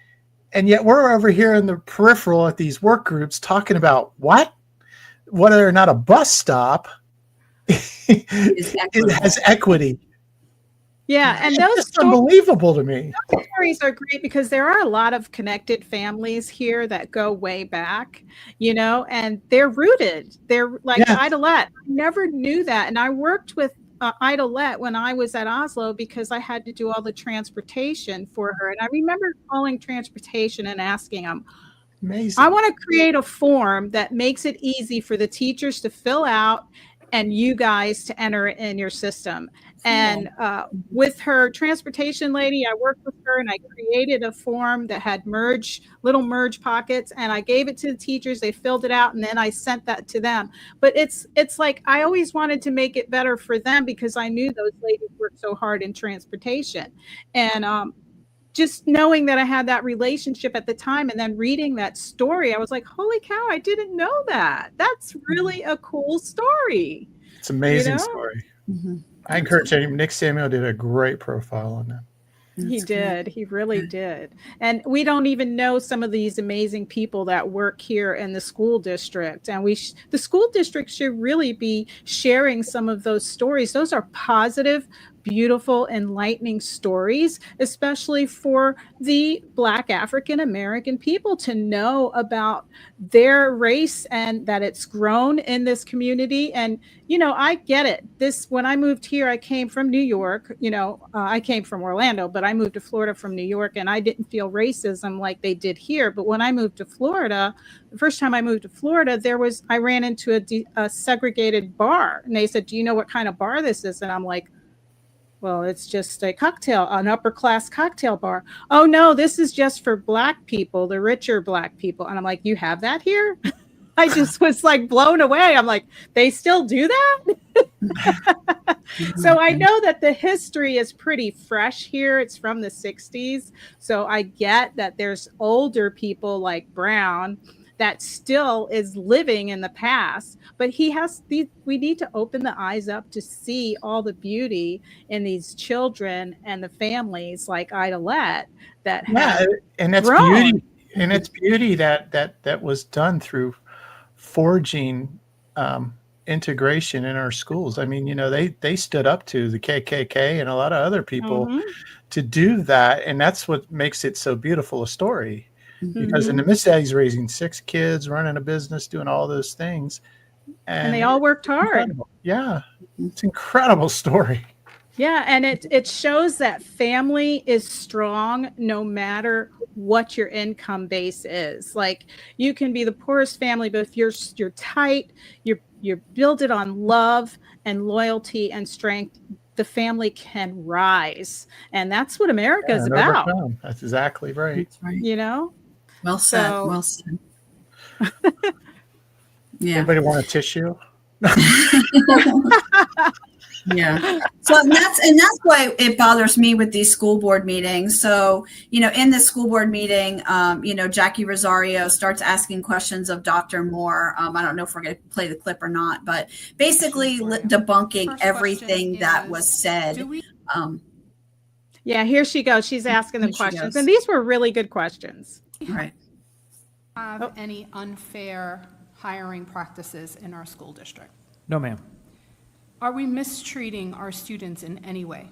yet we're over here in the peripheral at these work groups talking about whether or not a bus stop it has equity. Yeah, and those unbelievable to me. Those stories are great because there are a lot of connected families here that go way back, and they're rooted. They're like Idolette. I never knew that, and I worked with Idolette when I was at Oslo because I had to do all the transportation for her, and I remember calling transportation and asking them, amazing. I want to create a form that makes it easy for the teachers to fill out and you guys to enter it in your system. And with her transportation lady, I worked with her and I created a form that had little merge pockets, and I gave it to the teachers. They filled it out, and then I sent that to them. But it's like I always wanted to make it better for them because I knew those ladies worked so hard in transportation. And just knowing that I had that relationship at the time and then reading that story, I was like, holy cow, I didn't know that. That's really a cool story. It's an amazing story. Mm-hmm. I encourage you. Nick Samuel did a great profile on that. He did. He really did. And we don't even know some of these amazing people that work here in the school district. And the school district should really be sharing some of those stories. Those are positive, beautiful, enlightening stories, especially for the Black African American people to know about their race and that it's grown in this community. And, I get it. When I moved here, I came from New York, I came from Orlando, but I moved to Florida from New York, and I didn't feel racism like they did here. But when I moved to Florida, the first time I moved to Florida, I ran into a segregated bar, and they said, do you know what kind of bar this is? And I'm like, well, it's just an upper class cocktail bar. Oh no, this is just for Black people, the richer Black people. And I'm like, you have that here? I just was like blown away. I'm like, they still do that? So I know that the history is pretty fresh here. It's from the 60s. So I get that there's older people like Brown that still is living in the past, but we need to open the eyes up to see all the beauty in these children and the families like Idolette that have and that's grown. Beauty, and it's beauty that was done through forging integration in our schools. I mean, they stood up to the KKK and a lot of other people to do that, and that's what makes it so beautiful a story. Because in the midst of that, he's raising 6 kids, running a business, doing all those things. And they all worked hard. Incredible. Yeah. It's an incredible story. Yeah. And it shows that family is strong no matter what your income base is. Like, you can be the poorest family, but if you're tight, you're build it on love and loyalty and strength, the family can rise. And that's what America is about. Overcome. That's exactly right. That's right. Well said. Well said. Yeah. Anybody want a tissue? Yeah. So that's why it bothers me with these school board meetings. So, in the school board meeting, Jackie Rosario starts asking questions of Dr. Moore. I don't know if we're going to play the clip or not, but basically debunking everything that was said. Yeah, here she goes. She's asking the questions. And these were really good questions. Right. Have any unfair hiring practices in our school district? No, ma'am. Are we mistreating our students in any way?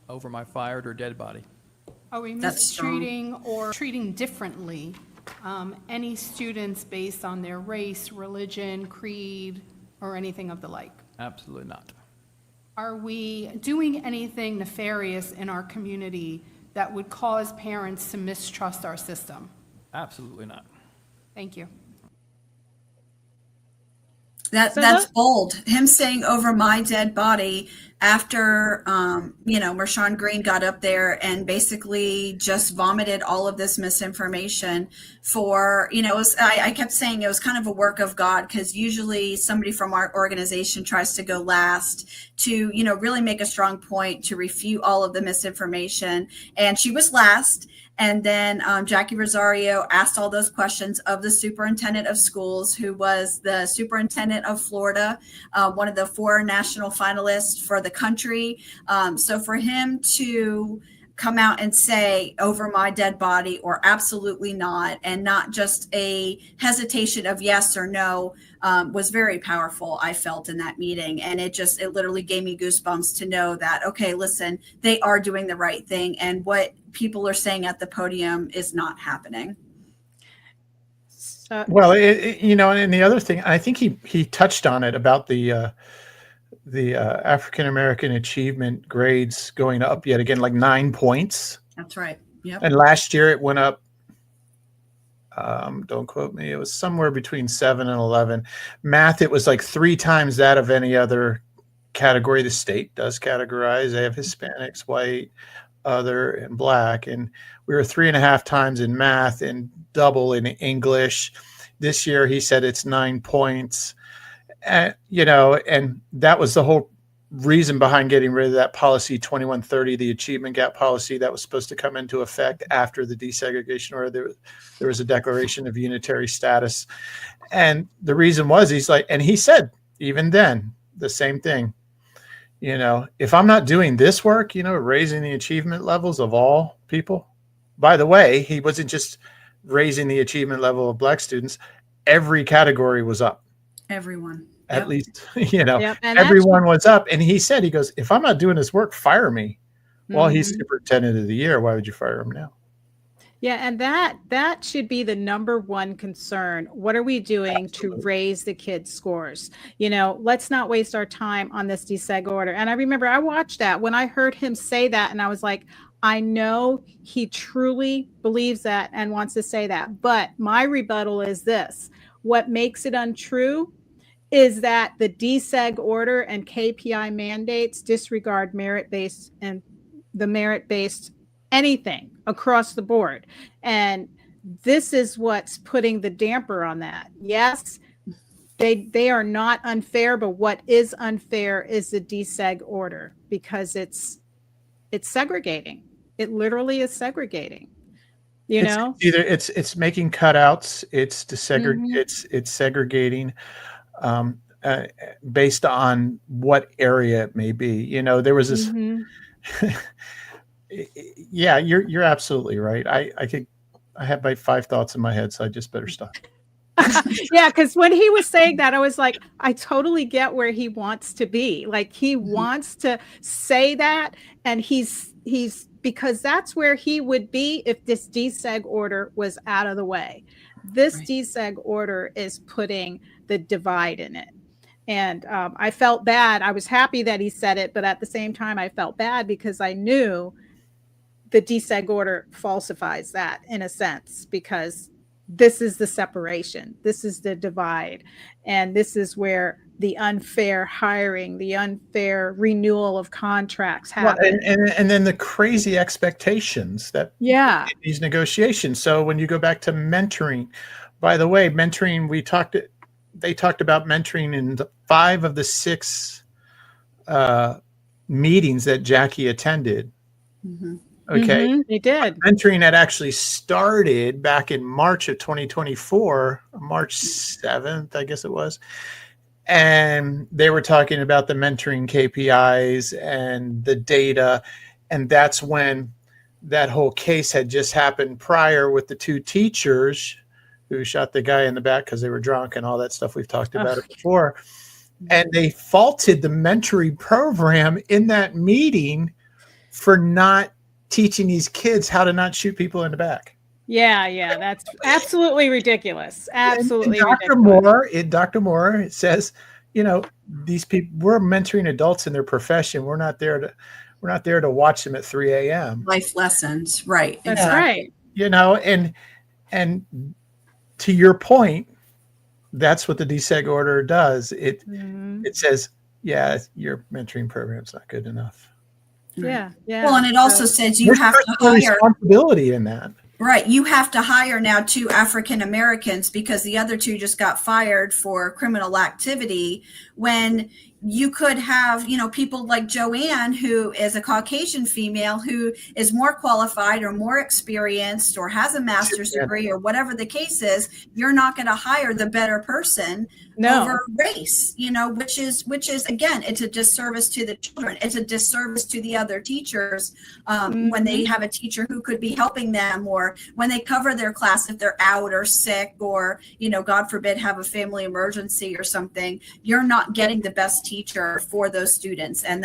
Over my fired or dead body. Are we That's strong. mistreating or treating differently any students based on their race, religion, creed, or anything of the like? Absolutely not. Are we doing anything nefarious in our community that would cause parents to mistrust our system? Absolutely not. Thank you. That's bold. Him saying over my dead body after, Marshawn Green got up there and basically just vomited all of this misinformation for, I kept saying it was kind of a work of God, because usually somebody from our organization tries to go last to, really make a strong point to refute all of the misinformation. And she was last. And then Jackie Rosario asked all those questions of the superintendent of schools, who was the superintendent of Florida, one of the 4 national finalists for the country. So for him to come out and say over my dead body or absolutely not, and not just a hesitation of yes or no, was very powerful, I felt, in that meeting. And it literally gave me goosebumps to know that, okay, listen, they are doing the right thing. And what people are saying at the podium is not happening. Well, and the other thing, I think he touched on it about the African American achievement grades going up yet again, like 9 points. That's right. Yep. And last year it went up. Don't quote me. It was somewhere between 7 and 11. Math, it was like 3 times that of any other category the state does categorize. They have Hispanics, white, other, and black. And we were 3.5 times in math and double in English. This year, he said it's 9 points. And that was the whole reason behind getting rid of that policy 2130, the achievement gap policy that was supposed to come into effect after the desegregation order. There was a declaration of unitary status. And the reason was, he said, even then, the same thing. If I'm not doing this work, raising the achievement levels of all people. By the way, he wasn't just raising the achievement level of black students. Every category was up. Everyone. At least, Yep. And everyone was up. And he said, if I'm not doing this work, fire me. Well, he's Mhm. superintendent of the year. Why would you fire him now? Yeah, and that should be the number one concern. What are we doing to raise the kids' scores? Let's not waste our time on this deseg order. And I remember I watched that when I heard him say that, and I was like, I know he truly believes that and wants to say that. But my rebuttal is this: what makes it untrue is that the deseg order and KPI mandates disregard merit-based and the merit-based anything across the board. And this is what's putting the damper on that. Yes, they are not unfair, but what is unfair is the deseg order, because it's segregating. It literally is segregating. It's making cutouts. It's Mhm. it's segregating based on what area it may be. There was this. Mhm. Yeah, you're absolutely right. I have my 5 thoughts in my head, so I just better stop. Yeah, because when he was saying that, I was like, I totally get where he wants to be. Like, he wants to say that, and he's because that's where he would be if this deseg order was out of the way. This Right. deseg order is putting the divide in it. And I felt bad. I was happy that he said it, but at the same time, I felt bad because I knew the deseg order falsifies that in a sense, because this is the separation, this is the divide, and this is where the unfair hiring, the unfair renewal of contracts Well, happen. and then the crazy expectations that Yeah. in these negotiations. So when you go back to mentoring, by the way, mentoring, they talked about mentoring in 5 of the 6 meetings that Jackie attended. Mm-hmm. Okay. Mhm, they did. Mentoring had actually started back in March of 2024, March 7th, I guess it was. And they were talking about the mentoring KPIs and the data. And that's when that whole case had just happened prior with the 2 teachers who shot the guy in the back because they were drunk and all that stuff. We've talked about it before. And they faulted the mentoring program in that meeting for not teaching these kids how to not shoot people in the back. Yeah, that's absolutely ridiculous. Absolutely and ridiculous. Dr. Moore says, these people, we're mentoring adults in their profession. We're not there to watch them at 3 a.m. Life lessons, right? That's Exactly. right. And to your point, that's what the deseg order does. It says, yeah, your mentoring program's not good enough. Yeah. Well, and it also says you have to hire responsibility in that. Right. You have to hire now 2 African Americans because the other 2 just got fired for criminal activity, when you could have, people like Joanne, who is a Caucasian female who is more qualified or more experienced or has a master's degree or whatever the case is. You're not going to hire the better person over race, which is again, it's a disservice to the children. It's a disservice to the other teachers when they have a teacher who could be helping them, or when they cover their class if they're out or sick, or, God forbid, have a family emergency or something. You're not getting the best teacher for those students and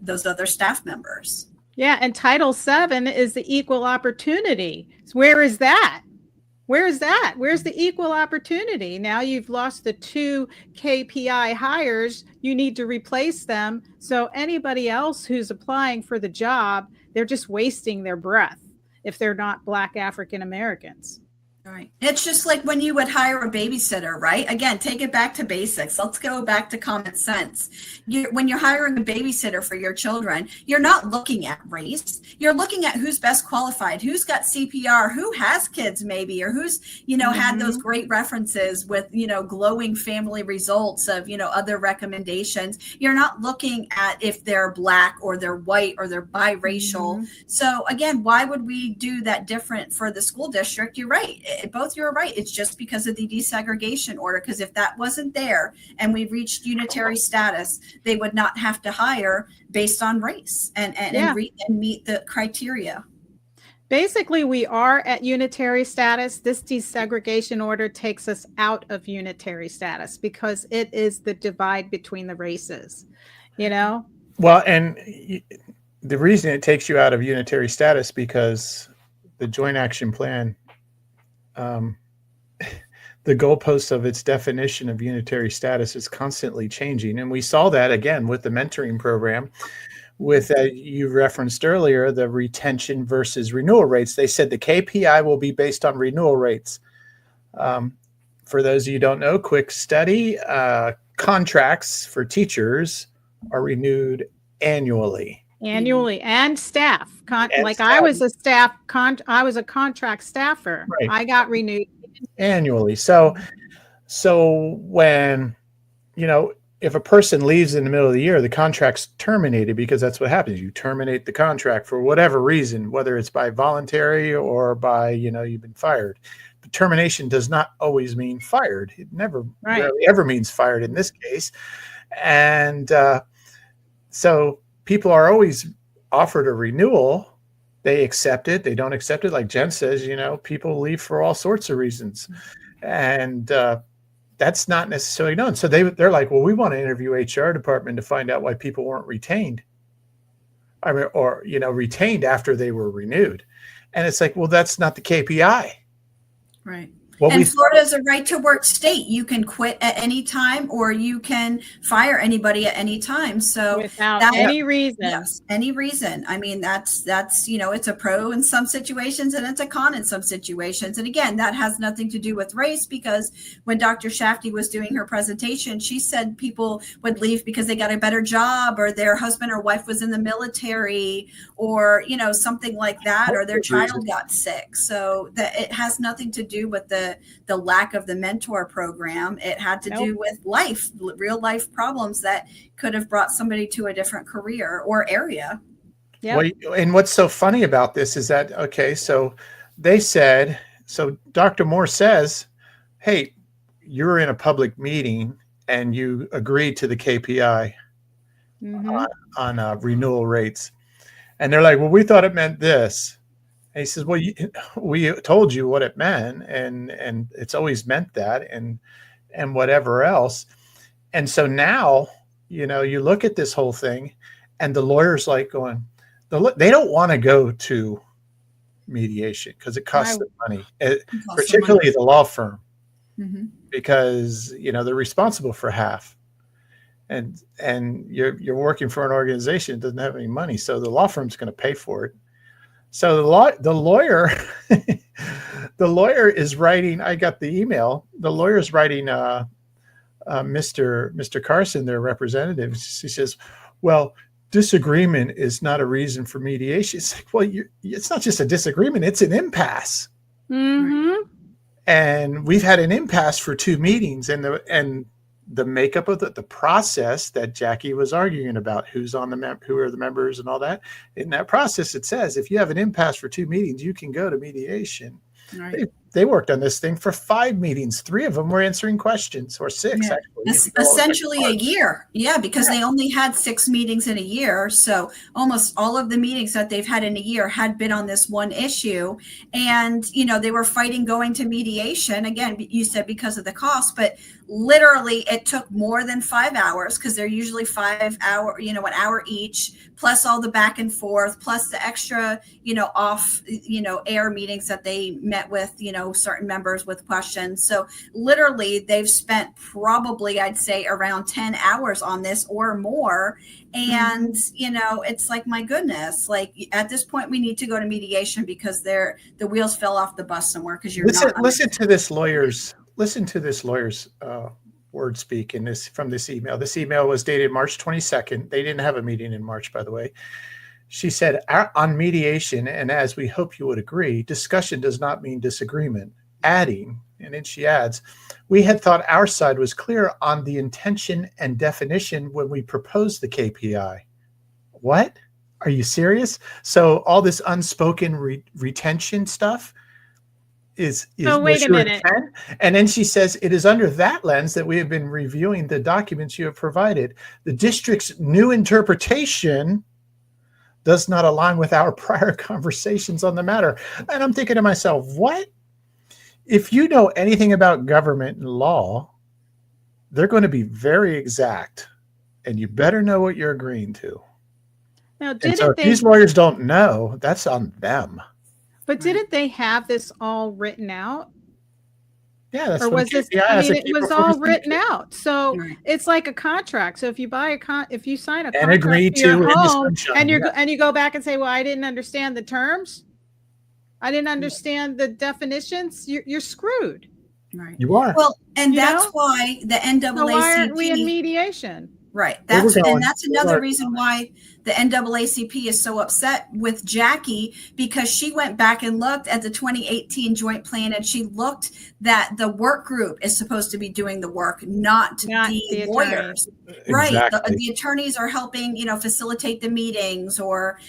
those other staff members. Yeah, and Title VII is the equal opportunity. Where is that? Where's the equal opportunity? Now you've lost the 2 KPI hires. You need to replace them. So anybody else who's applying for the job, they're just wasting their breath if they're not Black African Americans. Right. It's just like when you would hire a babysitter, right? Again, take it back to basics. Let's go back to common sense. When you're hiring a babysitter for your children, you're not looking at race. You're looking at who's best qualified, who's got CPR, who has kids maybe, or who's, had those great references with, glowing family results of, other recommendations. You're not looking at if they're Black or they're white or they're biracial. So again, why would we do that different for the school district? You're right. You're right. It's just because of the desegregation order. Because if that wasn't there and we reached unitary status, they would not have to hire based on race and meet the criteria. Basically, we are at unitary status. This desegregation order takes us out of unitary status because it is the divide between the races, Well, and the reason it takes you out of unitary status because the Joint Action Plan, the goalposts of its definition of unitary status is constantly changing. And we saw that again with the mentoring program, with you referenced earlier, the retention versus renewal rates. They said the KPI will be based on renewal rates. For those of you who don't know, quick study, contracts for teachers are renewed annually. And staff. I was a contract staffer. Right. I got renewed annually. So when, if a person leaves in the middle of the year, the contract's terminated because that's what happens. You terminate the contract for whatever reason, whether it's by voluntary or by, you've been fired. But termination does not always mean fired. It rarely ever means fired in this case. And so people are always offered a renewal. They accept it. They don't accept it. Like Jen says, people leave for all sorts of reasons. And that's not necessarily known. So they're like, well, we want to interview HR department to find out why people weren't retained. Retained after they were renewed. And it's like, well, that's not the KPI. Right. And Florida is a right to work state. You can quit at any time or you can fire anybody at any time. So without any reason. Yes, any reason. I mean, that's it's a pro in some situations and it's a con in some situations. And again, that has nothing to do with race, because when Dr. Shafty was doing her presentation, she said people would leave because they got a better job or their husband or wife was in the military or, something like that, or their child got sick. So that it has nothing to do with the lack of the mentor program. It had to do with real life problems that could have brought somebody to a different career or area. Yeah. Well, and what's so funny about this is that, so they said, Dr. Moore says, hey, you're in a public meeting and you agreed to the KPI on renewal rates. And they're like, well, we thought it meant this. And he says, well, we told you what it meant, and it's always meant that, and whatever else. And so now, you look at this whole thing, and the lawyer's like going, they don't want to go to mediation because it costs them money, particularly the law firm, because they're responsible for half, and you're working for an organization that doesn't have any money, so the law firm's going to pay for it. So the lawyer the lawyer is writing. I got the email. The lawyer is writing Mr. Carson, their representative. She says, well, disagreement is not a reason for mediation. It's like, well, it's not just a disagreement, it's an impasse. And we've had an impasse for 2 meetings, and the makeup of the process that Jackie was arguing about, who are the members and all that. In that process, it says if you have an impasse for 2 meetings, you can go to mediation. Right. They worked on this thing for 5 meetings. 3 of them were answering questions, or 6 actually. Essentially a year. Yeah, because they only had 6 meetings in a year. So almost all of the meetings that they've had in a year had been on this one issue. And, they were fighting going to mediation. Again, you said because of the cost, but literally it took more than 5 hours, because they're usually 5 hour, an hour each, plus all the back and forth, plus the extra, off, air meetings that they met with, certain members with questions. So literally they've spent probably, I'd say, around 10 hours on this or more. And, it's like, my goodness, like at this point we need to go to mediation because the wheels fell off the bus somewhere, because you're listen to this lawyer's word speak from this email. This email was dated March 22nd. They didn't have a meeting in March, by the way. She said, on mediation, and as we hope you would agree, discussion does not mean disagreement. Adding, and then she adds, we had thought our side was clear on the intention and definition when we proposed the KPI. What? Are you serious? So all this unspoken retention stuff is wait a minute. Intent? And then she says, it is under that lens that we have been reviewing the documents you have provided. The district's new interpretation does not align with our prior conversations on the matter. And I'm thinking to myself, what? If you know anything about government and law, they're going to be very exact, and you better know what you're agreeing to. Now, if these lawyers don't know, that's on them. But didn't they have this all written out? Yeah, that's or was this? It was all written out. So it's like a contract. So if you buy if you sign a contract and agree to your home, and you go back and say, "Well, I didn't understand the terms. I didn't understand the definitions." You're screwed. Right. You are. Well, and that's why the NAACP. So why aren't we in mediation? Right. That's another reason why the NAACP is so upset with Jackie, because she went back and looked at the 2018 joint plan, and she looked that the work group is supposed to be doing the work, not the lawyers. Exactly. Right. The attorneys are helping, facilitate the meetings, or,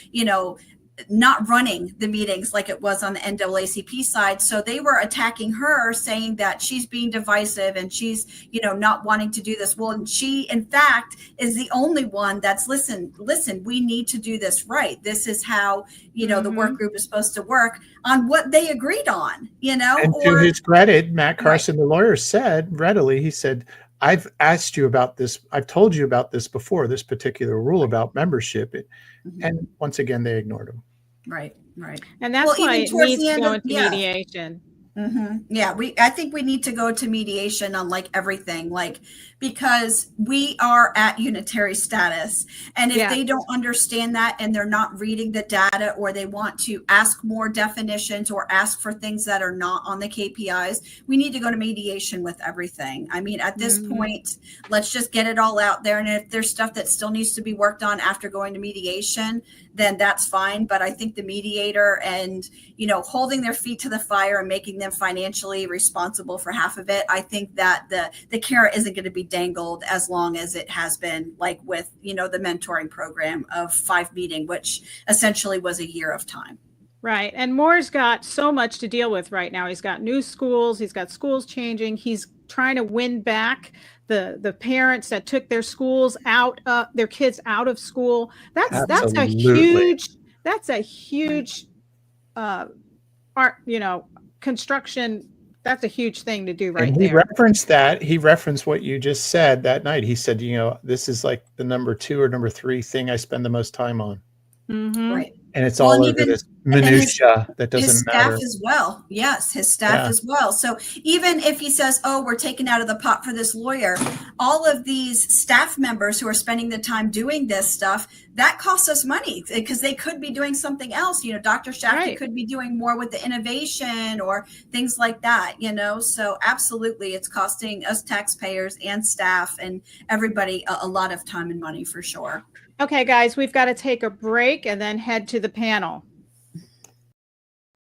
not running the meetings like it was on the NAACP side. So they were attacking her, saying that she's being divisive and she's, not wanting to do this. Well, she, in fact, is the only one that's listen, we need to do this right. This is how, the work group is supposed to work on what they agreed on, And to his credit, Matt Carson, the lawyer, said readily, he said, I've asked you about this. I've told you about this before, this particular rule about membership. And once again, they ignored him. Right. And that's why it needs to go into mediation. Yeah, I think we need to go to mediation on everything, because we are at unitary status. And if they don't understand that, and they're not reading the data, or they want to ask more definitions or ask for things that are not on the KPIs, we need to go to mediation with everything. I mean, at this point, let's just get it all out there. And if there's stuff that still needs to be worked on after going to mediation, then that's fine. But I think the mediator and, holding their feet to the fire and making them financially responsible for half of it, I think that the carrot isn't going to be dangled as long as it has been, with, the mentoring program of 5 meetings, which essentially was a year of time. Right. And Moore's got so much to deal with right now. He's got new schools. He's got schools changing. He's trying to win back the parents that took their schools their kids out of school. That's a huge construction. That's a huge thing to do right there. He referenced what you just said that night. He said, this is like the number 2 or number 3 thing I spend the most time on. Mhm. Right. And it's Well, all and over even this and his minutia that his doesn't staff matter. as well. Yes, his staff Yeah. as well. So even if he says, "Oh, we're taking out of the pot for this lawyer," all of these staff members who are spending the time doing this stuff, that costs us money because they could be doing something else. You know, Dr. Shafty Right. could be doing more with the innovation or things like that, you know. So absolutely, it's costing us taxpayers and staff and everybody a lot of time and money for sure. Okay, guys, we've got to take a break and then head to the panel.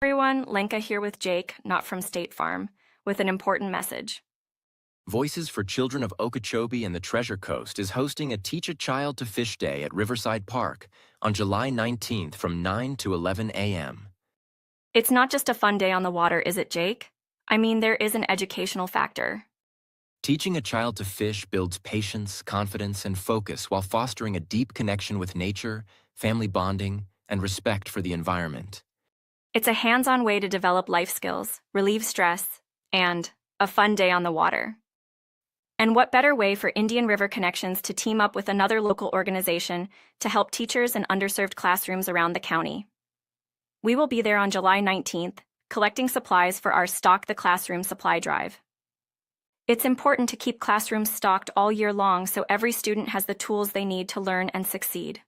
Everyone, Lenka here with Jake, not from State Farm, with an important message. Voices for Children of Okeechobee and the Treasure Coast is hosting a Teach a Child to Fish Day at Riverside Park on July 19th from 9 to 11 a.m. It's not just a fun day on the water, is it, Jake? I mean, there is an educational factor. Teaching a child to fish builds patience, confidence, and focus while fostering a deep connection with nature, family bonding, and respect for the environment. It's a hands-on way to develop life skills, relieve stress, and a fun day on the water. And what better way for Indian River Connections to team up with another local organization to help teachers in underserved classrooms around the county? We will be there on July 19th, collecting supplies for our Stock the Classroom supply drive. It's important to keep classrooms stocked all year long so every student has the tools they need to learn and succeed.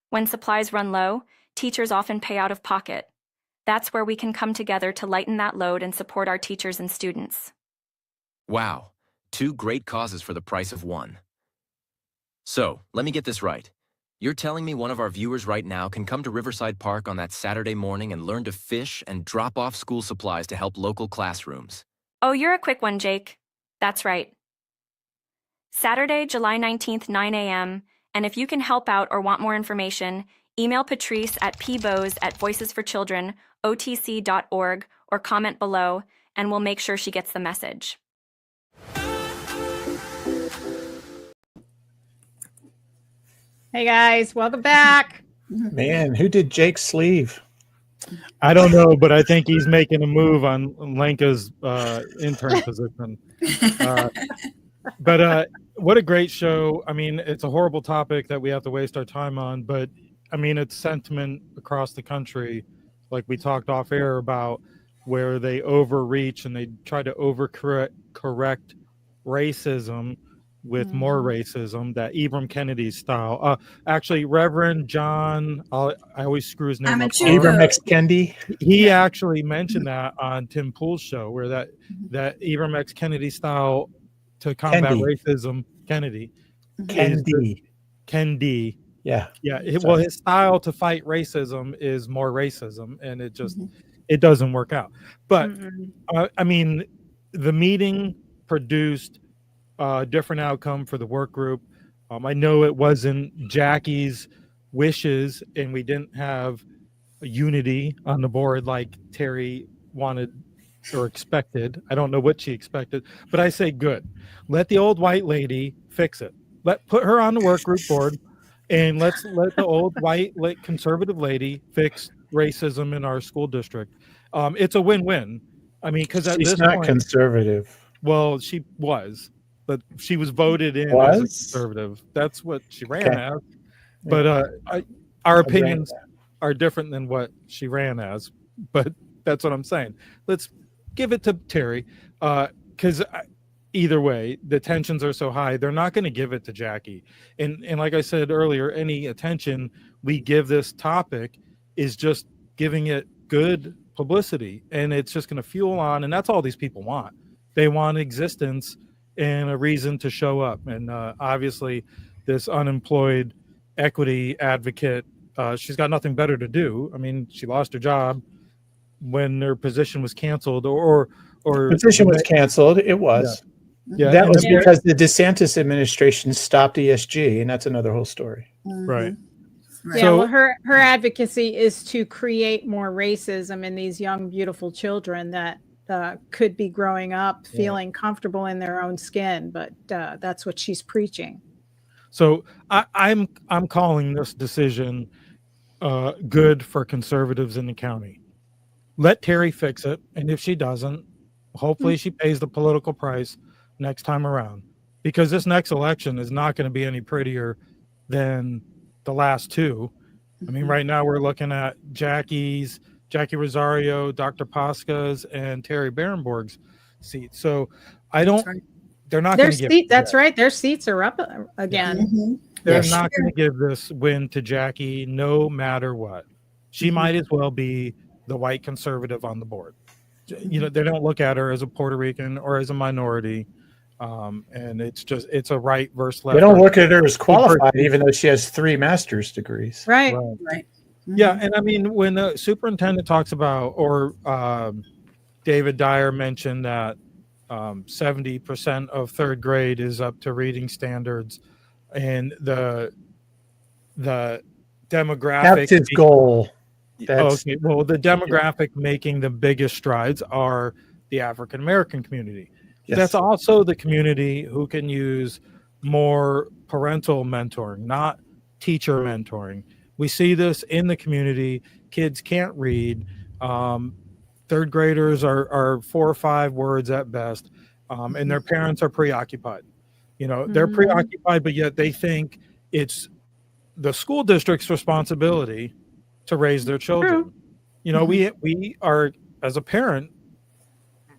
When supplies run low, teachers often pay out of pocket. That's where we can come together to lighten that load and support our teachers and students. Wow, 2 great causes for the price of one. So, let me get this right. You're telling me one of our viewers right now can come to Riverside Park on that Saturday morning and learn to fish and drop off school supplies to help local classrooms? Oh, you're a quick one, Jake. That's right. Saturday, July 19th, 9 a.m., and if you can help out or want more information, email Patrice at pbose@voicesforchildrenotc.org or comment below, and we'll make sure she gets the message. Hey, guys, welcome back. Man, who did Jake's sleeve? I don't know, but I think he's making a move on Lenka's intern position. But what a great show. I mean, it's a horrible topic that we have to waste our time on, but I mean, it's sentiment across the country, like we talked off air about, where they overreach and they try to correct racism with more racism, that Ibram Kennedy style. Actually, Reverend John, I always screw his name up. Ibram X. Kendi. He actually mentioned that on Tim Pool's show, where that Ibram X. Kennedy style to combat racism, Kendi. Yeah. Well, his style to fight racism is more racism, and it just it doesn't work out. But I mean, the meeting produced a different outcome for the work group. I know it wasn't Jackie's wishes, and we didn't have unity on the board like Terry wanted or expected. I don't know what she expected, but I say good. Let the old white lady fix it. Put her on the work group board, and let the old white conservative lady fix racism in our school district. It's a win-win. I mean, because at she's this not point, conservative. Well, she was, but she was voted in as a conservative. That's what she ran as. But our opinions are different than what she ran as. But that's what I'm saying. Let's give it to Terry, because either way, the tensions are so high. They're not going to give it to Jackie. And like I said earlier, any attention we give this topic is just giving it good publicity, and it's just going to fuel on. And that's all these people want. They want existence and a reason to show up. And obviously, this unemployed equity advocate, she's got nothing better to do. I mean, she lost her job when her position was canceled, or position was canceled. It was. Yeah, that was because the DeSantis administration stopped ESG, and that's another whole story. Right. Yeah, so, well, her advocacy is to create more racism in these young, beautiful children that could be growing up feeling comfortable in their own skin, but that's what she's preaching. So I'm calling this decision good for conservatives in the county. Let Terry fix it, and if she doesn't, hopefully she pays the political price next time around, because this next election is not going to be any prettier than the last two. I mean, right now we're looking at Jackie Rosario, Dr. Pasca's, and Terry Barenborg's seats. So I don't. That's right. They're not Their going to give. seat, that's right. Their seats are up again. Mhm. They're Next not year. going to give this win to Jackie, no matter what. She might as well be the white conservative on the board. You know, they don't look at her as a Puerto Rican or as a minority. And it's a right versus left. They don't or look at her as qualified, versus- even though she has 3 master's degrees. Right. Right. Yeah, and I mean, when the superintendent talks about, or David Dyer mentioned that 70% of third grade is up to reading standards, and the demographic. That's his goal. Okay, well, the demographic making the biggest strides are the African American community. Yes. That's also the community who can use more parental mentoring, not teacher mentoring. We see this in the community. Kids can't read. Third graders are 4 or 5 words at best, and their parents are preoccupied. You know, they're preoccupied, but yet they think it's the school district's responsibility to raise their children. True. You know, we are, as a parent,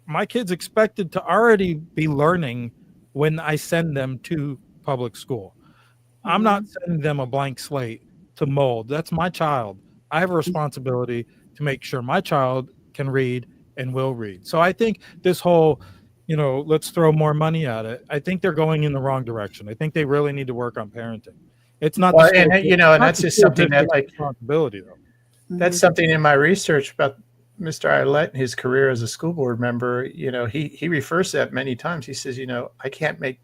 my kids expected to already be learning when I send them to public school. I'm not sending them a blank slate to mold. That's my child. I have a responsibility to make sure my child can read and will read. So I think this whole, you know, let's throw more money at it, I think they're going in the wrong direction. I think they really need to work on parenting. It's not Well, the school, and you know, and not that's the just school something that, district's like, responsibility though. that's something in my research about Mr. Eilert and his career as a school board member. You know, he refers to that many times. He says, you know, I can't make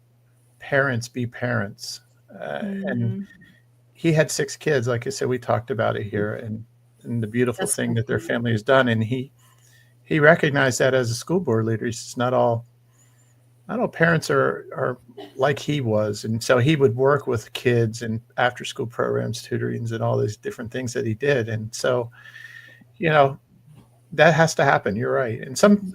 parents be parents. And he had 6 kids. Like I said, we talked about it here, and the beautiful That's thing that their family has done. And he recognized that as a school board leader. He says, not all parents are like he was. And so he would work with kids and after school programs, tutorings, and all these different things that he did. And so, you know, that has to happen. You're right. And some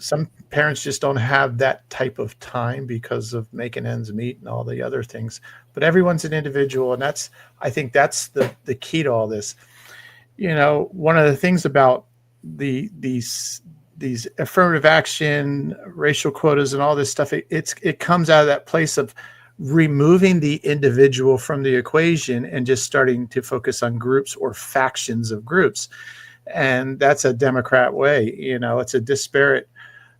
parents just don't have that type of time because of making ends meet and all the other things. But everyone's an individual, and I think that's the key to all this. You know, one of the things about these affirmative action, racial quotas, and all this stuff, it comes out of that place of removing the individual from the equation and just starting to focus on groups or factions of groups. And that's a Democrat way. You know, it's a disparate,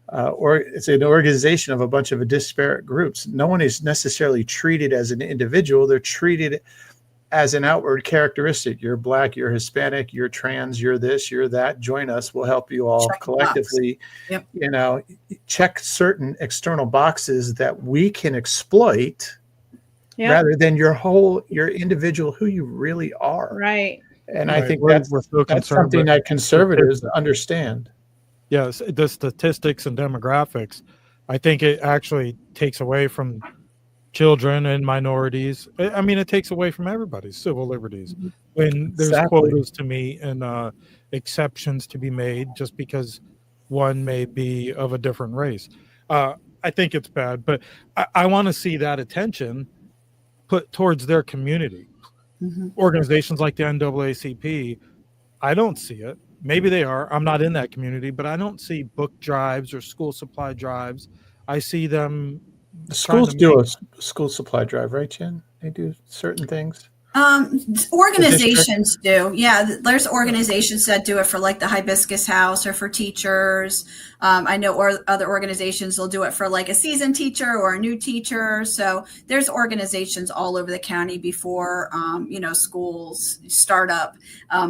or it's an organization of a bunch of disparate groups. No one is necessarily treated as an individual. They're treated as an outward characteristic. You're Black, you're Hispanic, you're trans, you're this, you're that. Join us. We'll help you all collectively, Yep. you know, check certain external boxes that we can exploit rather than your individual, who you really are. Right. And I think We're that's so concerned something with that conservatives understand. Yes, the statistics and demographics, I think it actually takes away from children and minorities. I mean, it takes away from everybody's civil liberties when there's quotas to meet and exceptions to be made just because one may be of a different race. I think it's bad, but I want to see that attention put towards their community. Organizations like the NAACP, I don't see it. Maybe they are. I'm not in that community, but I don't see book drives or school supply drives. I see them. The schools do a school supply drive, right, Jen? They do certain things. Organizations do. Yeah, there's organizations that do it for like the Hibiscus House or for teachers. I know other organizations will do it for like a seasoned teacher or a new teacher. So there's organizations all over the county before, you know, schools start up.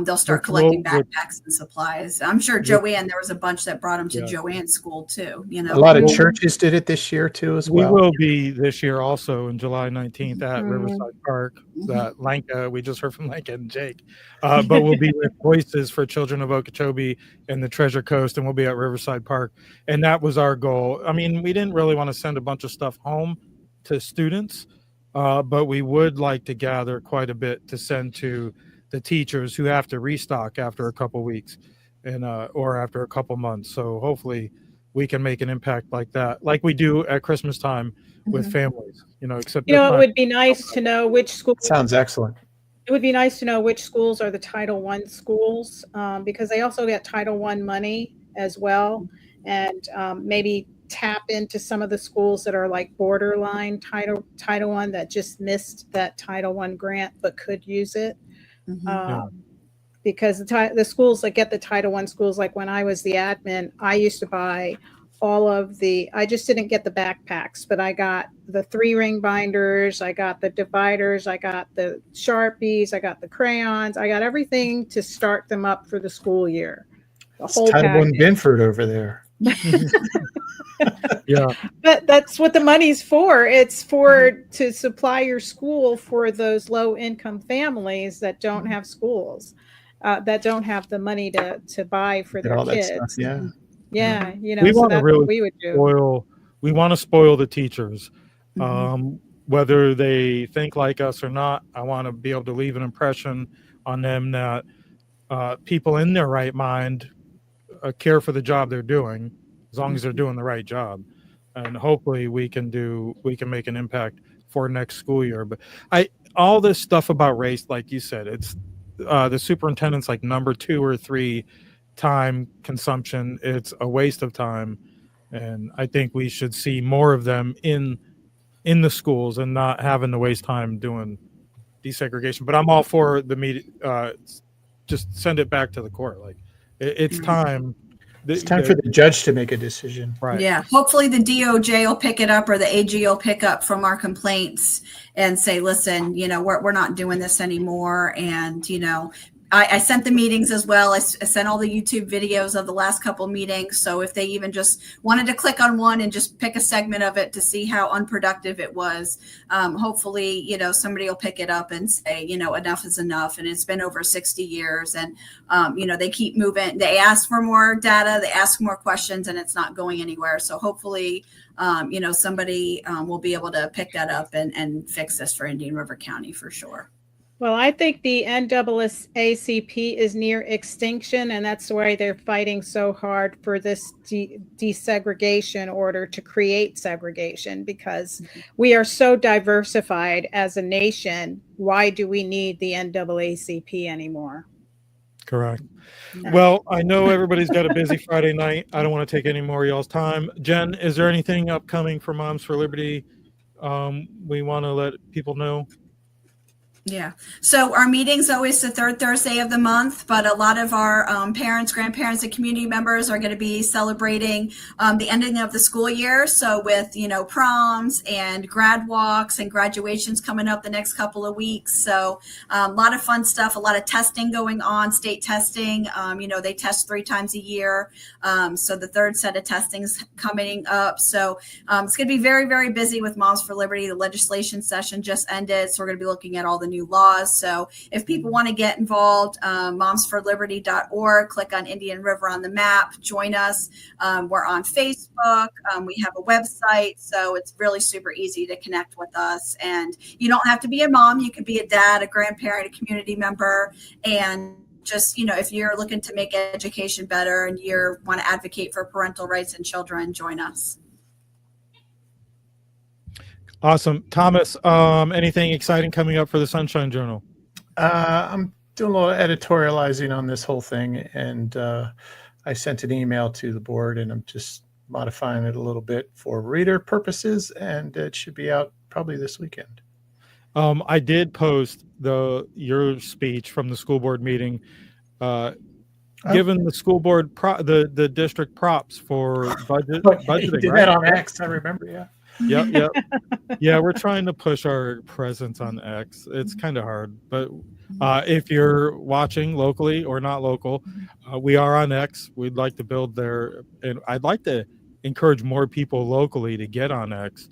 They'll start collecting backpacks and supplies. I'm sure Joanne, there was a bunch that brought them to Joanne's school too. You know, a lot of churches did it this year too as well. We will be this year also on July 19th at Riverside Park. That Lanka, we just heard from Lanka and Jake, but we'll be with Voices for Children of Okeechobee and the Treasure Coast, and we'll be at Riverside Park. And that was our goal. I mean, we didn't really want to send a bunch of stuff home to students, but we would like to gather quite a bit to send to the teachers who have to restock after a couple weeks and or after a couple months. So hopefully we can make an impact like that, like we do at Christmas time with families, you know, except it would be nice to know which school. Sounds excellent. It would be nice to know which schools are the Title I schools, because they also get Title I money as well, and maybe tap into some of the schools that are like borderline Title I that just missed that Title I grant but could use it. Yeah. Because the schools that get the Title I schools, like when I was the admin, I used to buy all of I just didn't get the backpacks, but I got the 3-ring binders, I got the dividers, I got the Sharpies, I got the crayons, I got everything to start them up for the school year. The It's whole Title I package. Binford over there. Yeah. But that's what the money's for. It's to supply your school for those low income families that don't have schools, that don't have the money to buy for Get their all that stuff. kids. Yeah. Yeah, you know, We so want to that's really what we would do. we want to spoil the teachers. Whether they think like us or not, I want to be able to leave an impression on them that people in their right mind care for the job they're doing, as long as they're doing the right job. And hopefully we can make an impact for next school year. But all this stuff about race, like you said, it's the superintendent's like number 2 or 3 time consumption. It's a waste of time, and I think we should see more of them in the schools and not having to waste time doing desegregation. But I'm all for the media. Just send it back to the court. Like it's time. It's time for the judge to make a decision. Right. Yeah. Hopefully the DOJ will pick it up, or the AG will pick up from our complaints and say, listen, you know, we're not doing this anymore. And, you know, I sent the meetings as well. I sent all the YouTube videos of the last couple meetings. So if they even just wanted to click on one and just pick a segment of it to see how unproductive it was, hopefully, you know, somebody will pick it up and say, you know, enough is enough. And it's been over 60 years. And, you know, they keep moving. They ask for more data. They ask more questions, and it's not going anywhere. So hopefully, you know, somebody will be able to pick that up and fix this for Indian River County for sure. Well, I think the NAACP is near extinction, and that's why they're fighting so hard for this desegregation order to create segregation, because we are so diversified as a nation. Why do we need the NAACP anymore? Correct. Well, I know everybody's got a busy Friday night. I don't want to take any more of y'all's time. Jen, is there anything upcoming for Moms for Liberty we want to let people know? Yeah. So our meeting's always the third Thursday of the month, but a lot of our parents, grandparents, and community members are going to be celebrating the ending of the school year. So with, you know, proms and grad walks and graduations coming up the next couple of weeks. So a lot of fun stuff, a lot of testing going on, state testing. You know, they test 3 times a year. So the third set of testing's coming up. So it's going to be very, very busy with Moms for Liberty. The legislation session just ended. So we're going to be looking at all the new laws. So if people want to get involved, momsforliberty.org, click on Indian River on the map, join us. We're on Facebook. We have a website. So it's really super easy to connect with us. And you don't have to be a mom. You could be a dad, a grandparent, a community member, and just, you know, if you're looking to make education better and you want to advocate for parental rights and children, join us. Awesome. Thomas, anything exciting coming up for the Sunshine Journal? I'm doing a little editorializing on this whole thing, and I sent an email to the board, and I'm just modifying it a little bit for reader purposes, and it should be out probably this weekend. I did post your speech from the school board meeting, given the school board the district props for budgeting. You did that on X, I remember. Yeah. Yep. Yeah, we're trying to push our presence on X. It's kind of hard, but if you're watching locally or not local, we are on X. We'd like to build there, and I'd like to encourage more people locally to get on X,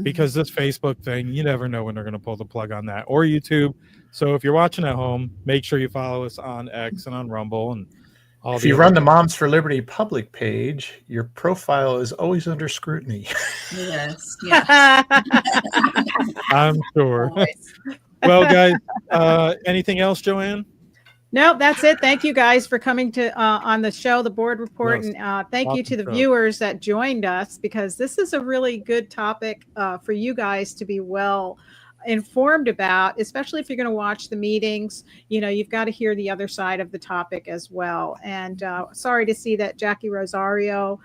because this Facebook thing, you never know when they're going to pull the plug on that, or YouTube. So if you're watching at home, make sure you follow us on X and on Rumble and all. If you run the Moms for Liberty public page, your profile is always under scrutiny. Yes. Yeah. I'm sure. Well, guys, anything else, Joanne? No, that's it. Thank you guys for coming to on the show, the board report, Yes. and thank you to the Awesome. viewers that joined us, because this is a really good topic for you guys to be well informed about, especially if you're going to watch the meetings. You've got to hear the other side of the topic as well. And sorry to see that Jackie Rosario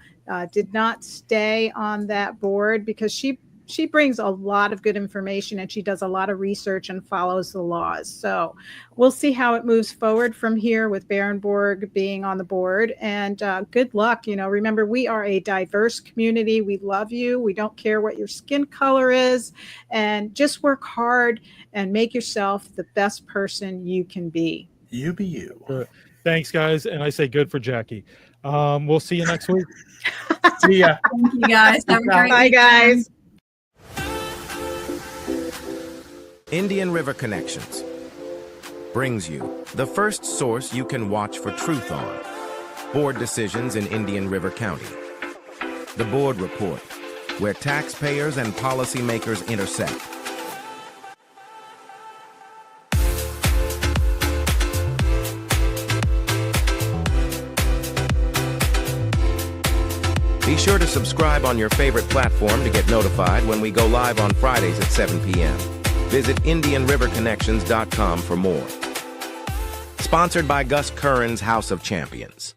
did not stay on that board, because she brings a lot of good information, and she does a lot of research and follows the laws. So we'll see how it moves forward from here with Barenborg being on the board. And good luck. Remember, we are a diverse community. We love you. We don't care what your skin color is. And just work hard and make yourself the best person you can be. You be you. Thanks, guys. And I say good for Jackie. We'll see you next week. See ya. Thank you guys. Have a great Bye, weekend. guys. Indian River Connections brings you the first source you can watch for truth on board decisions in Indian River County. The Board Report, where taxpayers and policymakers intersect. Be sure to subscribe on your favorite platform to get notified when we go live on Fridays at 7 p.m. Visit IndianRiverConnections.com for more. Sponsored by Gus Curran's House of Champions.